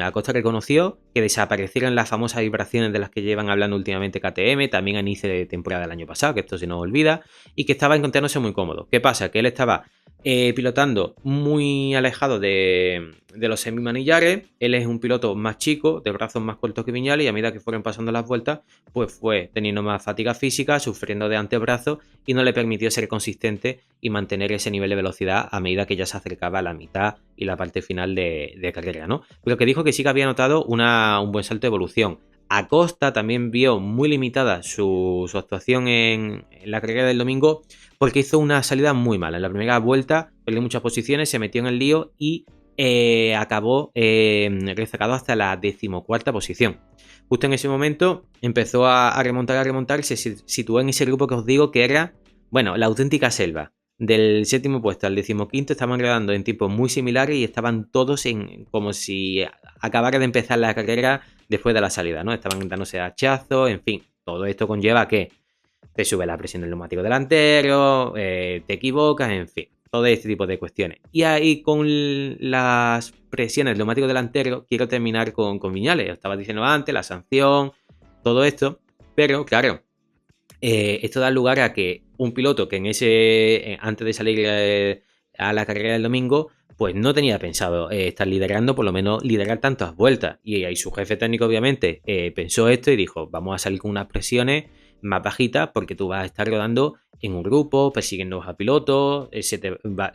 Acosta reconoció que desaparecieron las famosas vibraciones de las que llevan hablando últimamente KTM, también a inicio de temporada del año pasado, que esto se nos olvida, y que estaba encontrándose muy cómodo. ¿Qué pasa? Que él estaba pilotando muy alejado de los semimanillares. Él es un piloto más chico, de brazos más cortos que Viñales, y a medida que fueron pasando las vueltas, pues fue teniendo más fatiga física, sufriendo de antebrazos, y no le permitió ser consistente y mantener ese nivel de velocidad a medida que ya se acercaba a la mitad y la parte final de carrera, ¿no? Pero que dijo que sí que había notado un buen salto de evolución. Acosta también vio muy limitada su actuación en la carrera del domingo porque hizo una salida muy mala. En la primera vuelta perdió muchas posiciones, se metió en el lío y acabó rezagado hasta la 14ª posición. Justo en ese momento empezó a remontar, se situó en ese grupo que os digo que era, bueno, la auténtica selva. Del 7º puesto al 15º estaban rodando en tiempos muy similares y estaban todos como si acabara de empezar la carrera después de la salida, ¿no? Estaban dándose hachazos, en fin. Todo esto conlleva que te sube la presión del neumático delantero, te equivocas, en fin. Todo este tipo de cuestiones. Y ahí con las presiones del neumático delantero quiero terminar con Viñales. Os estaba diciendo antes, la sanción, todo esto. Pero claro, esto da lugar a que un piloto que antes de salir a la carrera del domingo, pues no tenía pensado estar liderando, por lo menos liderar tantas vueltas. Y ahí su jefe técnico, obviamente, pensó esto y dijo, vamos a salir con unas presiones más bajitas porque tú vas a estar rodando en un grupo, persiguiendo a pilotos, se te va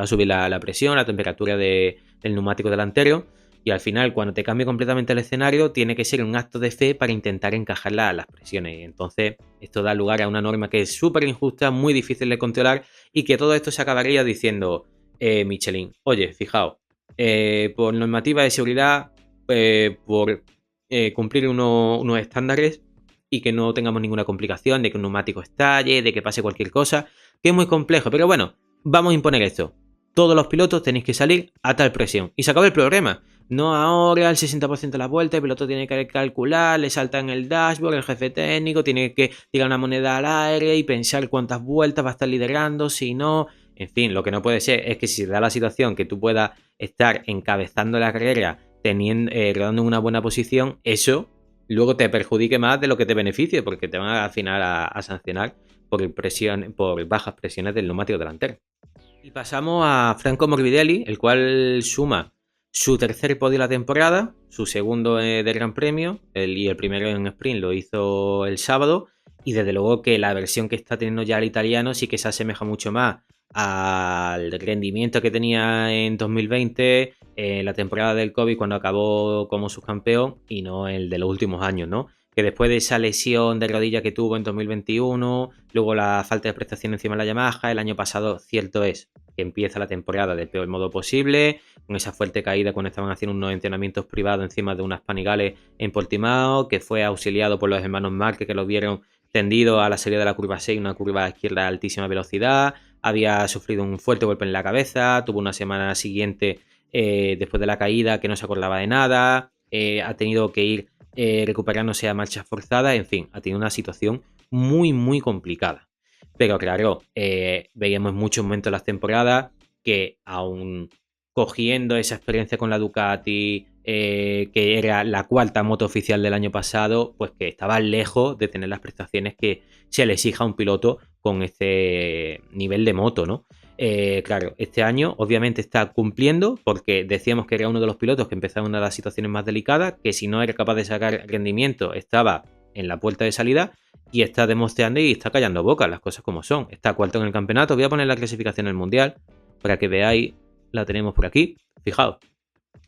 a subir la presión, la temperatura del neumático delantero. Y al final, cuando te cambie completamente el escenario, tiene que ser un acto de fe para intentar encajar las presiones. Entonces, esto da lugar a una norma que es súper injusta, muy difícil de controlar y que todo esto se acabaría diciendo Michelin, oye, fijaos, por normativa de seguridad, por cumplir unos estándares y que no tengamos ninguna complicación de que un neumático estalle, de que pase cualquier cosa, que es muy complejo, pero bueno, vamos a imponer esto. Todos los pilotos tenéis que salir a tal presión. Y se acaba el problema. No ahora, al 60% de la vuelta, el piloto tiene que calcular, le salta en el dashboard, el jefe técnico tiene que tirar una moneda al aire y pensar cuántas vueltas va a estar liderando, si no. En fin, lo que no puede ser es que si se da la situación que tú puedas estar encabezando la carrera, rodando en una buena posición, eso luego te perjudique más de lo que te beneficie, porque te van al final a sancionar por bajas presiones del neumático delantero. Y pasamos a Franco Morbidelli, el cual suma su tercer podio de la temporada, su segundo del Gran Premio, y el primero en sprint lo hizo el sábado, y desde luego que la versión que está teniendo ya el italiano sí que se asemeja mucho más al rendimiento que tenía en 2020, la temporada del COVID cuando acabó como subcampeón, y no el de los últimos años, ¿no? Que después de esa lesión de rodilla que tuvo en 2021, luego la falta de prestación encima de la Yamaha, el año pasado, cierto es que empieza la temporada del peor modo posible, con esa fuerte caída cuando estaban haciendo unos entrenamientos privados encima de unas Panigales en Portimao, que fue auxiliado por los hermanos Márquez, que lo vieron tendido a la salida de la curva 6, una curva izquierda a altísima velocidad, había sufrido un fuerte golpe en la cabeza, tuvo una semana siguiente después de la caída que no se acordaba de nada, ha tenido que ir recuperándose a marchas forzadas, en fin, ha tenido una situación muy, muy complicada. Pero claro, veíamos muchos momentos en las temporadas que aún cogiendo esa experiencia con la Ducati, que era la cuarta moto oficial del año pasado, pues que estaba lejos de tener las prestaciones que se le exija a un piloto con este nivel de moto, ¿no? Claro, este año obviamente está cumpliendo porque decíamos que era uno de los pilotos que empezaba en una de las situaciones más delicadas, que si no era capaz de sacar rendimiento estaba en la puerta de salida y está demostrando y está callando boca, las cosas como son. Está cuarto en el campeonato, voy a poner la clasificación en el Mundial para que veáis, la tenemos por aquí, fijaos,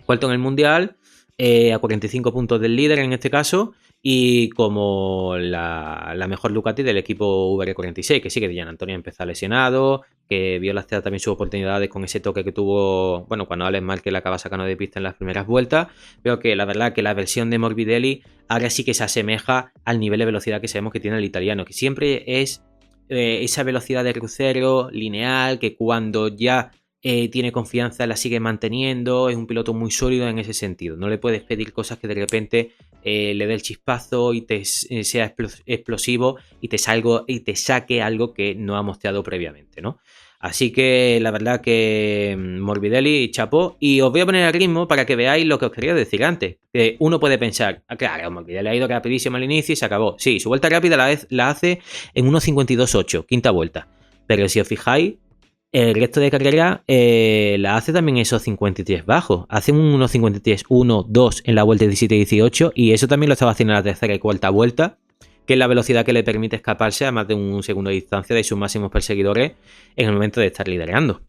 cuarto en el Mundial, a 45 puntos del líder en este caso, y como la mejor Ducati del equipo VR46, que sí, que Gian Antonio empezó lesionado, que vio lastimada también sus oportunidades con ese toque que tuvo, bueno, cuando Alex Márquez la acaba sacando de pista en las primeras vueltas, pero que la verdad que la versión de Morbidelli ahora sí que se asemeja al nivel de velocidad que sabemos que tiene el italiano, que siempre es esa velocidad de crucero lineal, que cuando ya tiene confianza, la sigue manteniendo, es un piloto muy sólido en ese sentido. No le puedes pedir cosas que de repente le dé el chispazo y sea explosivo y te saque algo que no ha mostrado previamente, ¿no? Así que la verdad que Morbidelli chapó, y os voy a poner el ritmo para que veáis lo que os quería decir antes. Uno puede pensar, claro, Morbidelli ha ido rapidísimo al inicio y se acabó. Sí, su vuelta rápida la hace en 1.52.8, quinta vuelta. Pero si os fijáis, el resto de carrera la hace también esos 53 bajos. Hace un 1.53, 1, 2 en la vuelta 17-18 y eso también lo estaba haciendo en la tercera y cuarta vuelta, que es la velocidad que le permite escaparse a más de un segundo de distancia de sus máximos perseguidores en el momento de estar liderando.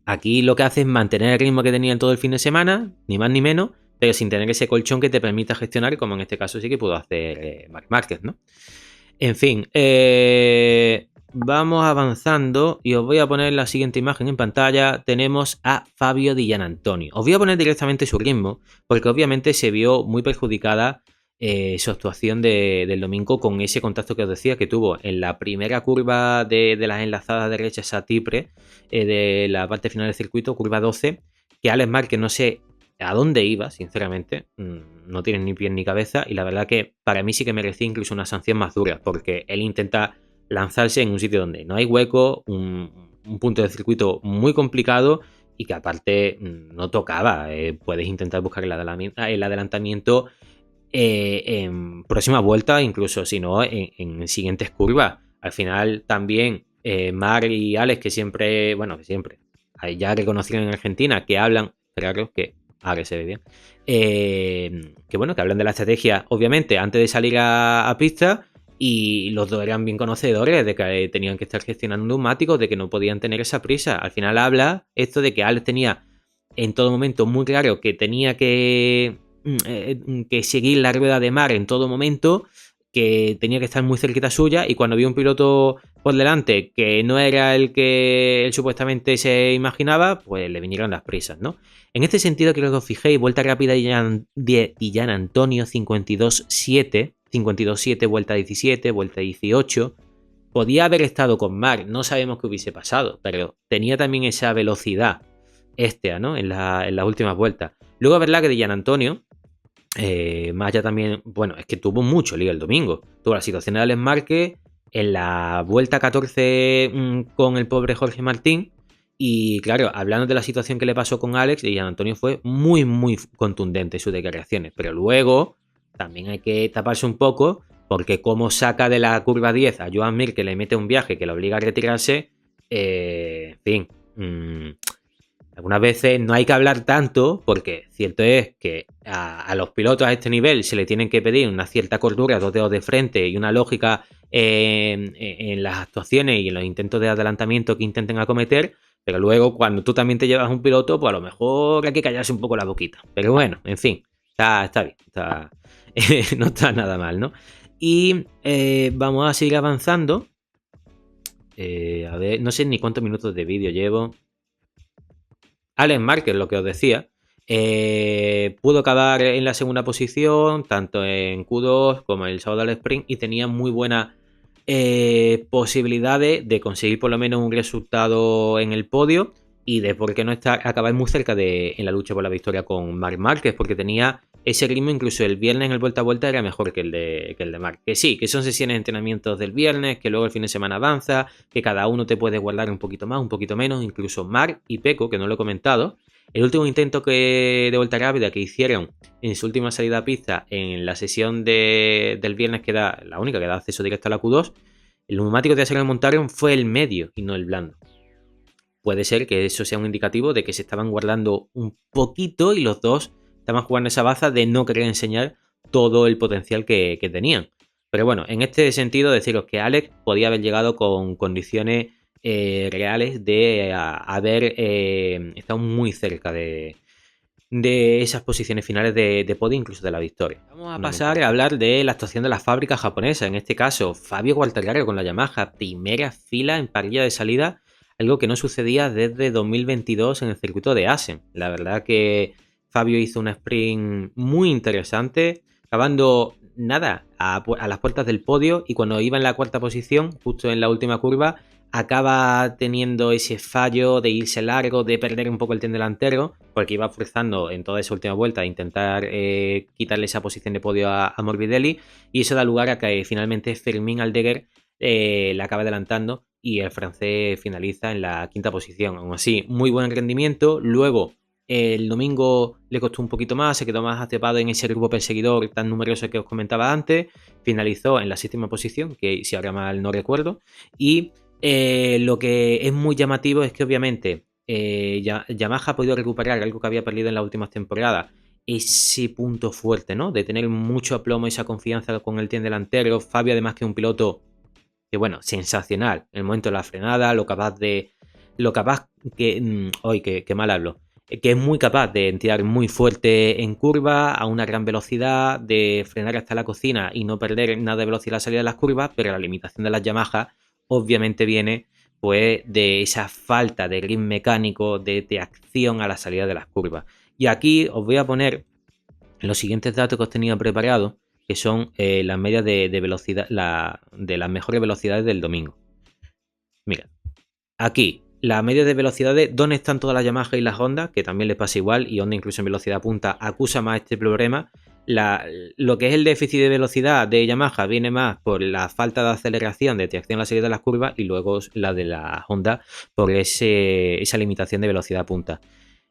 Aquí lo que hace es mantener el ritmo que tenía en todo el fin de semana, ni más ni menos, pero sin tener ese colchón que te permita gestionar, como en este caso sí que pudo hacer Marc Márquez, ¿no? En fin, vamos avanzando y os voy a poner la siguiente imagen en pantalla. Tenemos a Fabio Di Giannantonio. Os voy a poner directamente su ritmo, porque obviamente se vio muy perjudicada su actuación del domingo con ese contacto que os decía que tuvo en la primera curva de las enlazadas derechas a Tipre, de la parte final del circuito, curva 12, que Alex Márquez no sé a dónde iba, sinceramente, no tiene ni pies ni cabeza, y la verdad que para mí sí que merecía incluso una sanción más dura, porque él intenta lanzarse en un sitio donde no hay hueco, un punto de circuito muy complicado y que aparte no tocaba. Puedes intentar buscar el adelantamiento en próxima vuelta, incluso si no en siguientes curvas. Al final también Mar y Alex, que siempre ya reconocieron en Argentina que hablan, claro que ahora se ve bien, que bueno, que hablan de la estrategia, obviamente, antes de salir a pista, y los dos eran bien conocedores de que tenían que estar gestionando neumáticos, de que no podían tener esa prisa. Al final habla esto de que Alex tenía en todo momento muy claro que tenía que seguir la rueda de Mar en todo momento, que tenía que estar muy cerquita suya, y cuando vio un piloto por delante que no era el que él supuestamente se imaginaba, pues le vinieron las prisas, ¿no? En este sentido, quiero que os fijéis, vuelta rápida de Giannantonio 52.7, 52.7, vuelta 17, vuelta 18. Podía haber estado con Mar, no sabemos qué hubiese pasado, pero tenía también esa velocidad ¿no? En las últimas vueltas. Luego, verdad que de Giannantonio, más allá también, bueno, es que tuvo mucho lío el domingo. Tuvo la situación de Alex Márquez en la vuelta 14 con el pobre Jorge Martín. Y claro, hablando de la situación que le pasó con Alex, Di Giannantonio fue muy, muy contundente en sus declaraciones. Pero luego también hay que taparse un poco, porque como saca de la curva 10 a Joan Mir, que le mete un viaje que le obliga a retirarse, en fin. Algunas veces no hay que hablar tanto, porque cierto es que a los pilotos a este nivel se le tienen que pedir una cierta cordura, 2 dedos de frente y una lógica en las actuaciones y en los intentos de adelantamiento que intenten acometer, pero luego cuando tú también te llevas un piloto, pues a lo mejor hay que callarse un poco la boquita. Pero bueno, en fin, está bien, no está nada mal, ¿no? Y vamos a seguir avanzando. A ver, no sé ni cuántos minutos de vídeo llevo. Alex Márquez, lo que os decía, pudo acabar en la segunda posición, tanto en Q2 como en el sábado del sprint, y tenía muy buenas posibilidades de conseguir por lo menos un resultado en el podio y de por qué no acabar muy cerca en la lucha por la victoria con Marc Márquez, porque tenía ese ritmo. Incluso el viernes en el vuelta a vuelta era mejor que el de Marc. Que sí, que son sesiones de entrenamientos del viernes, que luego el fin de semana avanza, que cada uno te puede guardar un poquito más, un poquito menos. Incluso Marc y Pecco, que no lo he comentado, el último intento de vuelta rápida que hicieron en su última salida a pista en la sesión del viernes, que da la única que da acceso directo a la Q2, el neumático que se le montaron fue el medio y no el blando. Puede ser que eso sea un indicativo de que se estaban guardando un poquito y los dos estaban jugando esa baza de no querer enseñar todo el potencial que tenían. Pero bueno, en este sentido, deciros que Alex podía haber llegado con condiciones reales de haber estado muy cerca de esas posiciones finales de podio, incluso de la victoria. Vamos a pasar a hablar de la actuación de la fábrica japonesa. En este caso, Fabio Quartararo con la Yamaha, primera fila en parrilla de salida, algo que no sucedía desde 2022 en el circuito de Assen. La verdad que Fabio hizo un sprint muy interesante, acabando nada a las puertas del podio, y cuando iba en la cuarta posición, justo en la última curva, acaba teniendo ese fallo de irse largo, de perder un poco el tren delantero, porque iba forzando en toda esa última vuelta a intentar quitarle esa posición de podio a Morbidelli, y eso da lugar a que finalmente Fermín Aldeguer la acaba adelantando y el francés finaliza en la quinta posición. Aún así, muy buen rendimiento. Luego, el domingo le costó un poquito más, se quedó más atrapado en ese grupo perseguidor tan numeroso que os comentaba antes. Finalizó en la séptima posición, que si ahora mal no recuerdo. Y lo que es muy llamativo es que obviamente Yamaha ha podido recuperar algo que había perdido en las últimas temporadas, ese punto fuerte, ¿no? De tener mucho aplomo, esa confianza con el tren delantero. Fabio, además, que es un piloto que, bueno, sensacional. En el momento de la frenada, lo capaz que... hoy, que mal hablo. que es muy capaz de tirar muy fuerte en curva, a una gran velocidad, de frenar hasta la cocina y no perder nada de velocidad a la salida de las curvas, pero la limitación de las Yamaha obviamente viene pues de esa falta de grip mecánico, de acción a la salida de las curvas. Y aquí os voy a poner los siguientes datos que os tenía preparados, que son las medias de velocidad, de las mejores velocidades del domingo. Mira, aquí la media de velocidades, ¿dónde están todas las Yamaha y las Honda? Que también les pasa igual, y Honda incluso en velocidad punta acusa más este problema. Lo que es el déficit de velocidad de Yamaha viene más por la falta de aceleración, de tracción a la salida de las curvas, y luego la de la Honda por esa limitación de velocidad punta.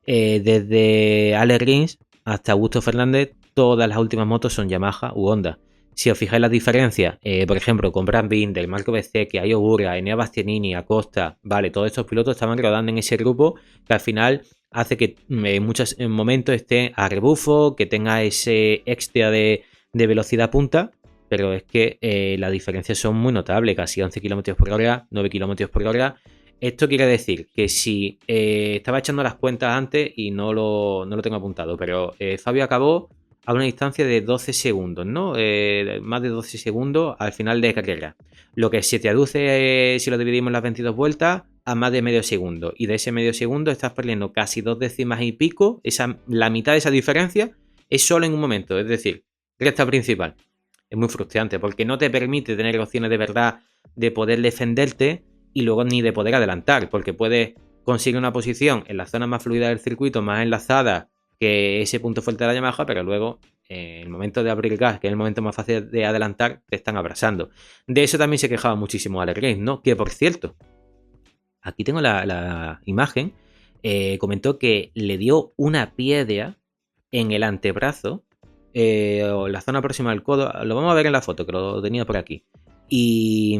Desde Alex Rins hasta Augusto Fernández, todas las últimas motos son Yamaha u Honda. Si os fijáis las diferencias, por ejemplo, con Brad Binder, Marco Bezzecchi, Ayo Burra, Enea Bastianini, Acosta, vale, todos estos pilotos estaban rodando en ese grupo que al final hace que en muchos momentos esté a rebufo, que tenga ese extra de velocidad punta, pero es que las diferencias son muy notables, casi 11 km por hora, 9 km por hora. Esto quiere decir que si estaba echando las cuentas antes y no lo tengo apuntado, pero Fabio acabó a una distancia de 12 segundos, ¿no? Más de 12 segundos al final de carrera. Lo que se traduce, si lo dividimos en las 22 vueltas, a más de medio segundo. Y de ese medio segundo estás perdiendo casi 2 décimas y pico. La mitad de esa diferencia es solo en un momento. Es decir, recta principal. Es muy frustrante porque no te permite tener opciones de verdad de poder defenderte y luego ni de poder adelantar. Porque puedes conseguir una posición en la zona más fluida del circuito, más enlazada, que ese punto fuerte de la Yamaha, pero luego en el momento de abrir el gas, que es el momento más fácil de adelantar, te están abrasando. De eso también se quejaba muchísimo Alex Rins, ¿no? Que por cierto, aquí tengo la imagen, comentó que le dio una piedra en el antebrazo, o en la zona próxima al codo, lo vamos a ver en la foto, que lo tenía por aquí. Y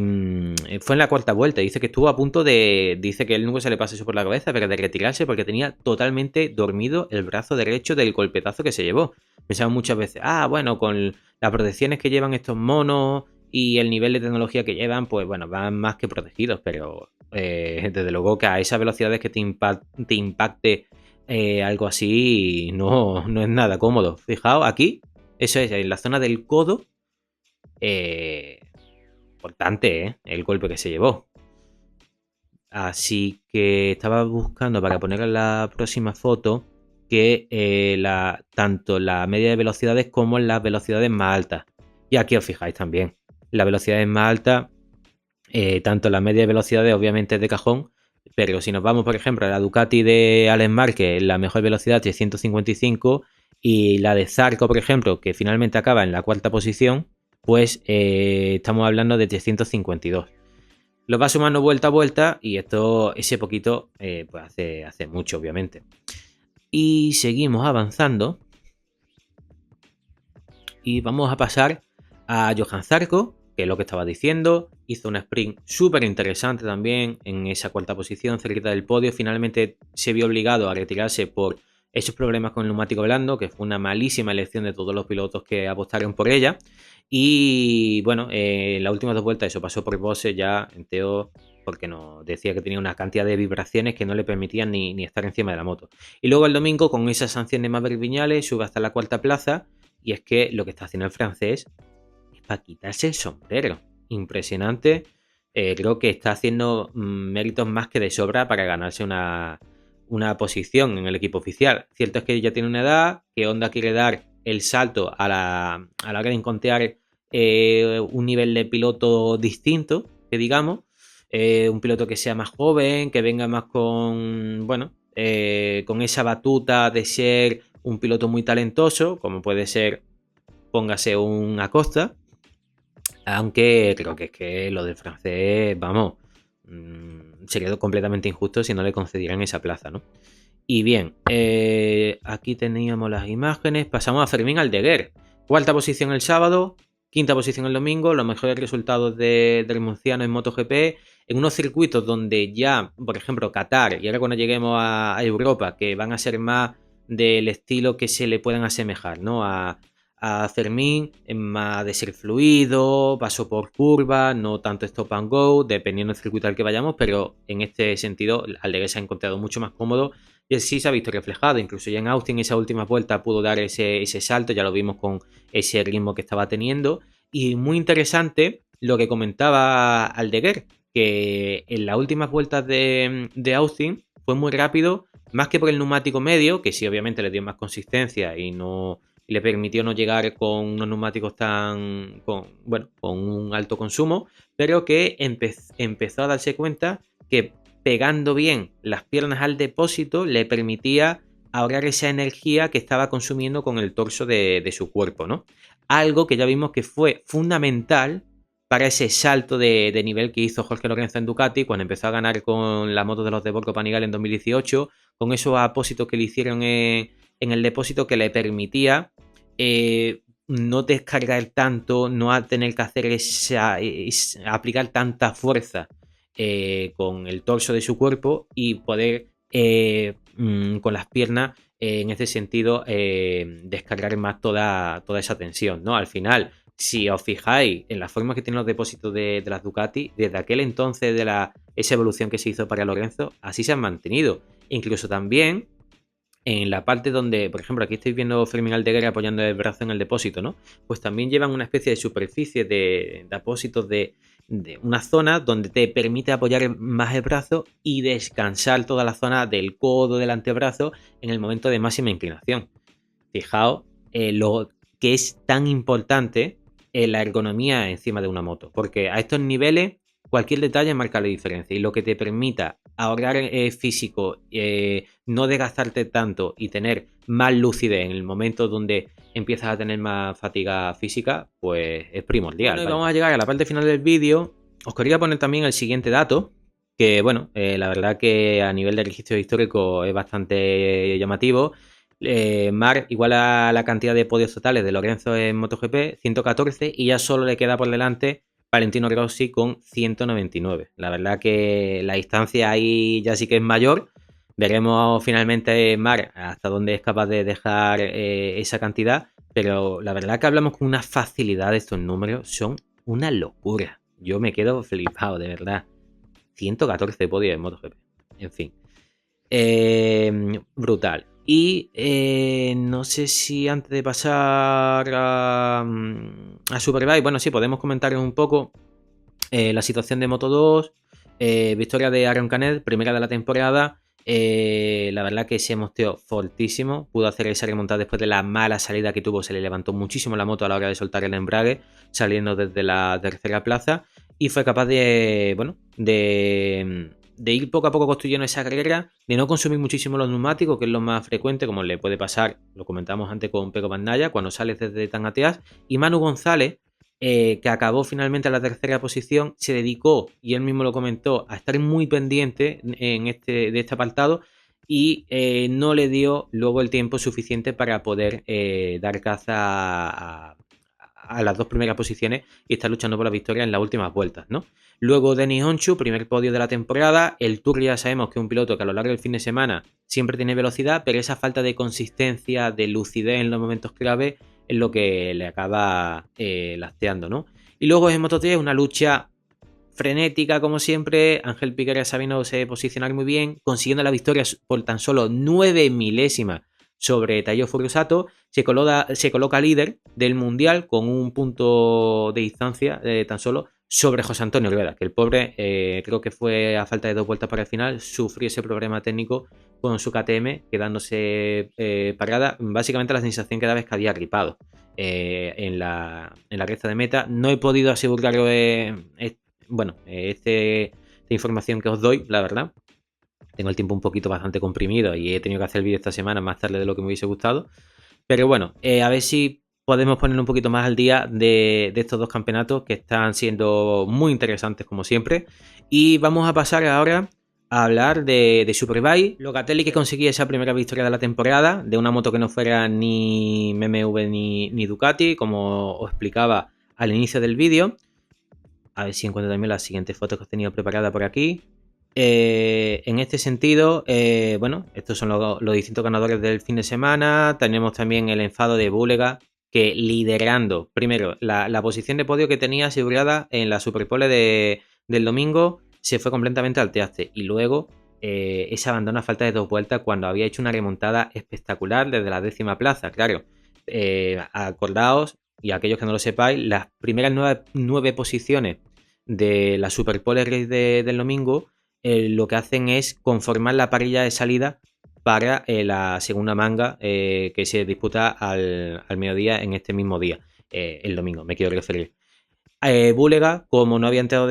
fue en la cuarta vuelta. Dice que estuvo a punto dice que él nunca se le pasa eso por la cabeza, pero de retirarse porque tenía totalmente dormido el brazo derecho del golpetazo que se llevó. Pensaba muchas veces, bueno, con las protecciones que llevan estos monos y el nivel de tecnología que llevan, pues bueno, van más que protegidos, pero desde luego que a esas velocidades que te impacte algo así no es nada cómodo. Fijaos, aquí, eso es, en la zona del codo. Importante, el golpe que se llevó. Así que estaba buscando para poner en la próxima foto que tanto la media de velocidades como las velocidades más altas. Y aquí os fijáis también. Las velocidades más altas, tanto la media de velocidades obviamente es de cajón, pero si nos vamos por ejemplo a la Ducati de Alex Márquez, la mejor velocidad es 155, y la de Zarco por ejemplo, que finalmente acaba en la cuarta posición, pues estamos hablando de 352. Lo va sumando vuelta a vuelta y ese poquito pues hace mucho, obviamente. Y seguimos avanzando. Y vamos a pasar a Johan Zarco, que es lo que estaba diciendo. Hizo un sprint súper interesante también en esa cuarta posición, cerquita del podio. Finalmente se vio obligado a retirarse por esos problemas con el neumático blando, que fue una malísima elección de todos los pilotos que apostaron por ella. Y bueno, en las últimas dos vueltas eso pasó por Bosse ya en Teo, porque nos decía que tenía una cantidad de vibraciones que no le permitían ni estar encima de la moto. Y luego el domingo, con esas sanciones más Viñales, sube hasta la cuarta plaza. Y es que lo que está haciendo el francés es para quitarse el sombrero. Impresionante. Creo que está haciendo méritos más que de sobra para ganarse una posición en el equipo oficial. Cierto es que ya tiene una edad, que Honda quiere dar el salto a la hora de encontrar un nivel de piloto distinto, que digamos. Un piloto que sea más joven, que venga más con, bueno, con esa batuta de ser un piloto muy talentoso, como puede ser, póngase un Acosta, aunque creo que es que lo del francés, vamos, sería completamente injusto si no le concedieran esa plaza, ¿no? Y bien, aquí teníamos las imágenes, pasamos a Fermín Aldeguer, cuarta posición el sábado, quinta posición el domingo, los mejores resultados del murciano en MotoGP, en unos circuitos donde ya, por ejemplo, Qatar, y ahora cuando lleguemos a Europa, que van a ser más del estilo que se le puedan asemejar, ¿no? A a Fermín, más de ser fluido, paso por curva, no tanto stop and go, dependiendo del circuito al que vayamos, pero en este sentido Aldeguer se ha encontrado mucho más cómodo y así se ha visto reflejado. Incluso ya en Austin esa última vuelta pudo dar ese salto, ya lo vimos con ese ritmo que estaba teniendo. Y muy interesante lo que comentaba Aldeguer, que en las últimas vueltas de Austin fue muy rápido, más que por el neumático medio, que sí obviamente le dio más consistencia y le permitió no llegar con unos neumáticos con un alto consumo, pero que empezó a darse cuenta que pegando bien las piernas al depósito le permitía ahorrar esa energía que estaba consumiendo con el torso de su cuerpo, ¿no? Algo que ya vimos que fue fundamental para ese salto de nivel que hizo Jorge Lorenzo en Ducati cuando empezó a ganar con la moto de los de Borco Panigale en 2018, con esos apósitos que le hicieron en el depósito que le permitía no descargar tanto, no tener que hacer aplicar tanta fuerza con el torso de su cuerpo y poder con las piernas en ese sentido descargar más toda esa tensión, ¿no? Al final, si os fijáis en la forma que tienen los depósitos de las Ducati, desde aquel entonces esa evolución que se hizo para Lorenzo, así se han mantenido. Incluso también en la parte donde, por ejemplo, aquí estáis viendo Fermín Aldeguer apoyando el brazo en el depósito, ¿no? Pues también llevan una especie de superficie de apósitos de una zona donde te permite apoyar más el brazo y descansar toda la zona del codo, del antebrazo en el momento de máxima inclinación. Fijaos lo que es tan importante la ergonomía encima de una moto, porque a estos niveles cualquier detalle marca la diferencia y lo que te permita ahorrar físico, no desgastarte tanto y tener más lucidez en el momento donde empiezas a tener más fatiga física, pues es primordial. Bueno, y vamos a llegar a la parte final del vídeo. Os quería poner también el siguiente dato, que bueno, la verdad que a nivel de registro histórico es bastante llamativo. Marc iguala la cantidad de podios totales de Lorenzo en MotoGP, 114, y ya solo le queda por delante Valentino Rossi con 199. La verdad que la distancia ahí ya sí que es mayor. Veremos finalmente Marc hasta dónde es capaz de dejar esa cantidad, pero la verdad que hablamos con una facilidad de estos números, son una locura. Yo me quedo flipado, de verdad. 114 podios en MotoGP. En fin. Brutal. Y no sé si antes de pasar a Superbike, bueno, sí, podemos comentar un poco la situación de Moto2, victoria de Aaron Canet, primera de la temporada. La verdad que se mostró fortísimo, pudo hacer esa remontada después de la mala salida que tuvo, se le levantó muchísimo la moto a la hora de soltar el embrague, saliendo desde la tercera plaza, y fue capaz de, bueno, de ir poco a poco construyendo esa carrera, de no consumir muchísimo los neumáticos, que es lo más frecuente, como le puede pasar, lo comentamos antes con Pecco Bagnaia, cuando sales desde Tangateas, y Manu González, que acabó finalmente en la tercera posición, se dedicó, y él mismo lo comentó, a estar muy pendiente de este apartado y no le dio luego el tiempo suficiente para poder dar caza a las dos primeras posiciones y estar luchando por la victoria en las últimas vueltas, ¿no? Luego Denis Honchu, primer podio de la temporada. El Tour ya sabemos que es un piloto que a lo largo del fin de semana siempre tiene velocidad, pero esa falta de consistencia, de lucidez en los momentos clave es lo que le acaba lasteando, ¿no? Y luego en Moto3 una lucha frenética como siempre. Ángel Piquera sabiéndose posicionar muy bien, consiguiendo la victoria por tan solo 9 milésimas sobre Taiyo Furusato. Se coloca líder del mundial con un punto de distancia tan solo sobre José Antonio Olvera, que el pobre, creo que fue a falta de 2 vueltas para el final, sufrió ese problema técnico con su KTM, quedándose parada. Básicamente la sensación que daba es que había gripado en la recta de meta. No he podido asegurar esta información que os doy, la verdad. Tengo el tiempo un poquito bastante comprimido y he tenido que hacer el vídeo esta semana más tarde de lo que me hubiese gustado. Pero bueno, a ver si podemos poner un poquito más al día de estos dos campeonatos que están siendo muy interesantes como siempre. Y vamos a pasar ahora a hablar de Superbike. Locatelli, que conseguía esa primera victoria de la temporada, de una moto que no fuera ni BMW ni Ducati, como os explicaba al inicio del vídeo. A ver si encuentro también las siguientes fotos que os he tenido preparadas por aquí. En este sentido, bueno, estos son los distintos ganadores del fin de semana. Tenemos también el enfado de Bulega, que liderando, primero, la posición de podio que tenía asegurada en la Superpole del domingo se fue completamente al traste. Y luego ese abandono a falta de 2 vueltas cuando había hecho una remontada espectacular desde la 10ª plaza. Claro, acordaos, y aquellos que no lo sepáis, las primeras 9 posiciones de la Superpole Race del domingo lo que hacen es conformar la parrilla de salida para la segunda manga que se disputa al mediodía en este mismo día, el domingo, me quiero referir. Búlega, como no había entrado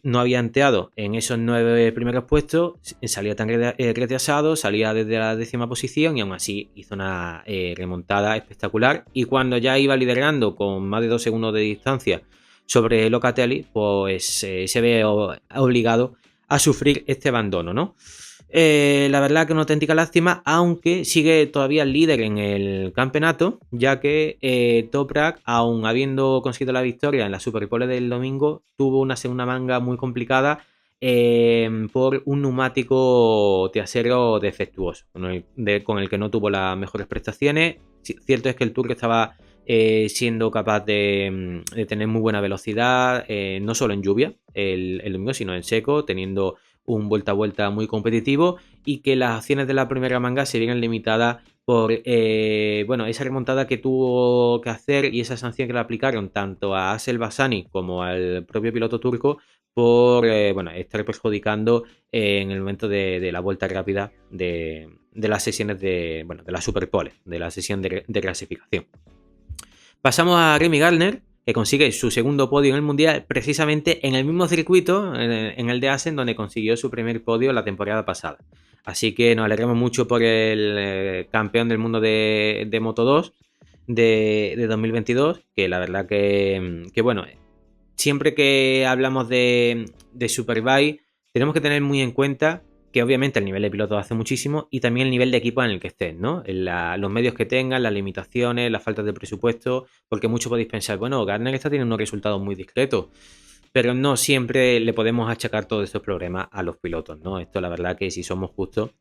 no había entrado en esos 9 primeros puestos, salía tan retrasado, salía desde la 10ª posición y aún así hizo una remontada espectacular. Y cuando ya iba liderando con más de 2 segundos de distancia sobre Locatelli, pues se ve obligado a sufrir este abandono, ¿no? La verdad que una auténtica lástima, aunque sigue todavía el líder en el campeonato, ya que Toprak, aun habiendo conseguido la victoria en la Superpole del domingo, tuvo una segunda manga muy complicada por un neumático trasero defectuoso, con el que no tuvo las mejores prestaciones. Cierto es que el Turco estaba siendo capaz de tener muy buena velocidad, no solo en lluvia el domingo, sino en seco, teniendo un vuelta a vuelta muy competitivo, y que las acciones de la primera manga se vieron limitadas por esa remontada que tuvo que hacer y esa sanción que le aplicaron tanto a Asel Bassani como al propio piloto turco por estar perjudicando en el momento de la vuelta rápida de las sesiones de la Superpole, de la sesión de clasificación. Pasamos a Remy Gardner, que consigue su segundo podio en el Mundial precisamente en el mismo circuito, en el de Assen, donde consiguió su primer podio la temporada pasada. Así que nos alegramos mucho por el campeón del mundo de Moto 2 de 2022, que la verdad que bueno, siempre que hablamos de Superbike tenemos que tener muy en cuenta que obviamente el nivel de piloto hace muchísimo y también el nivel de equipo en el que estén, ¿no? Los medios que tengan, las limitaciones, las faltas de presupuesto, porque mucho podéis pensar, bueno, Gardner está teniendo unos resultados muy discretos, pero no siempre le podemos achacar todos estos problemas a los pilotos, ¿no? Esto la verdad que si somos justos.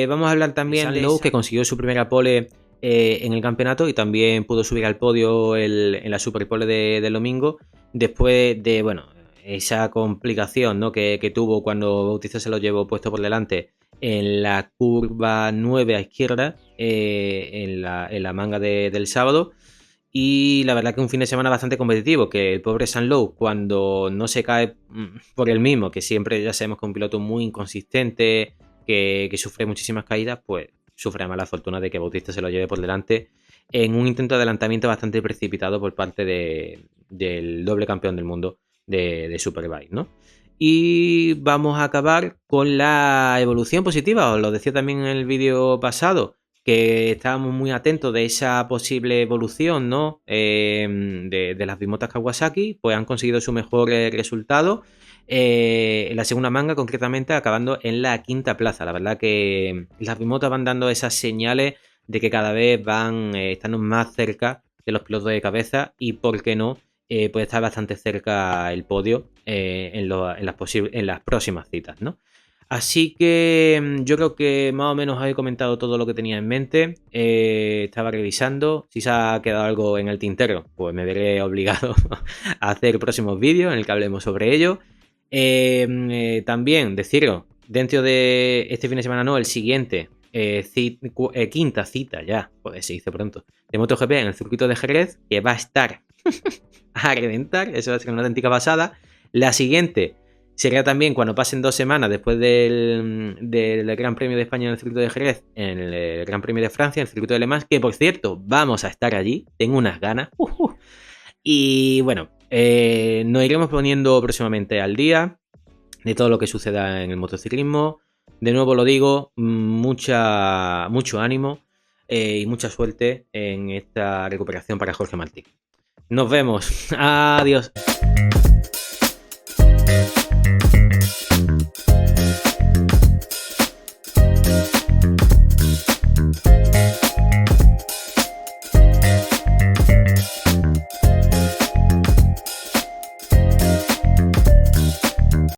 Vamos a hablar también de Lowe, que consiguió su primera pole en el campeonato y también pudo subir al podio en la Superpole del domingo, después de, esa complicación, ¿no? que tuvo cuando Bautista se lo llevó puesto por delante en la curva 9 a izquierda, en la manga del sábado. Y la verdad que un fin de semana bastante competitivo, que el pobre San Lowe, cuando no se cae por él mismo, que siempre ya sabemos que es un piloto muy inconsistente, que sufre muchísimas caídas, pues sufre la mala fortuna de que Bautista se lo lleve por delante en un intento de adelantamiento bastante precipitado por parte del doble campeón del mundo de Superbike, ¿no? Y vamos a acabar con la evolución positiva, os lo decía también en el vídeo pasado, que estábamos muy atentos de esa posible evolución, ¿no? De las bimotas Kawasaki, pues han conseguido su mejor resultado en la segunda manga, concretamente acabando en la 5ª plaza. La verdad que las bimotas van dando esas señales de que cada vez van estando más cerca de los pilotos de cabeza y, ¿por qué no?, puede estar bastante cerca el podio en las próximas citas, ¿no? Así que yo creo que más o menos he comentado todo lo que tenía en mente. Estaba revisando. Si se ha quedado algo en el tintero, pues me veré obligado a hacer próximos vídeos en el que hablemos sobre ello. También deciros, dentro de este fin de semana, no, el siguiente, 5ª cita ya, pues se dice pronto, de MotoGP en el circuito de Jerez, que va a estar a reventar. Eso va a ser una auténtica pasada. La siguiente sería también cuando pasen 2 semanas después del Gran Premio de España en el circuito de Jerez, en el Gran Premio de Francia, en el circuito de Le Mans, que por cierto vamos a estar allí, tengo unas ganas. Y bueno, nos iremos poniendo próximamente al día de todo lo que suceda en el motociclismo. De nuevo lo digo, mucho ánimo y mucha suerte en esta recuperación para Jorge Martín. Nos vemos. Adiós.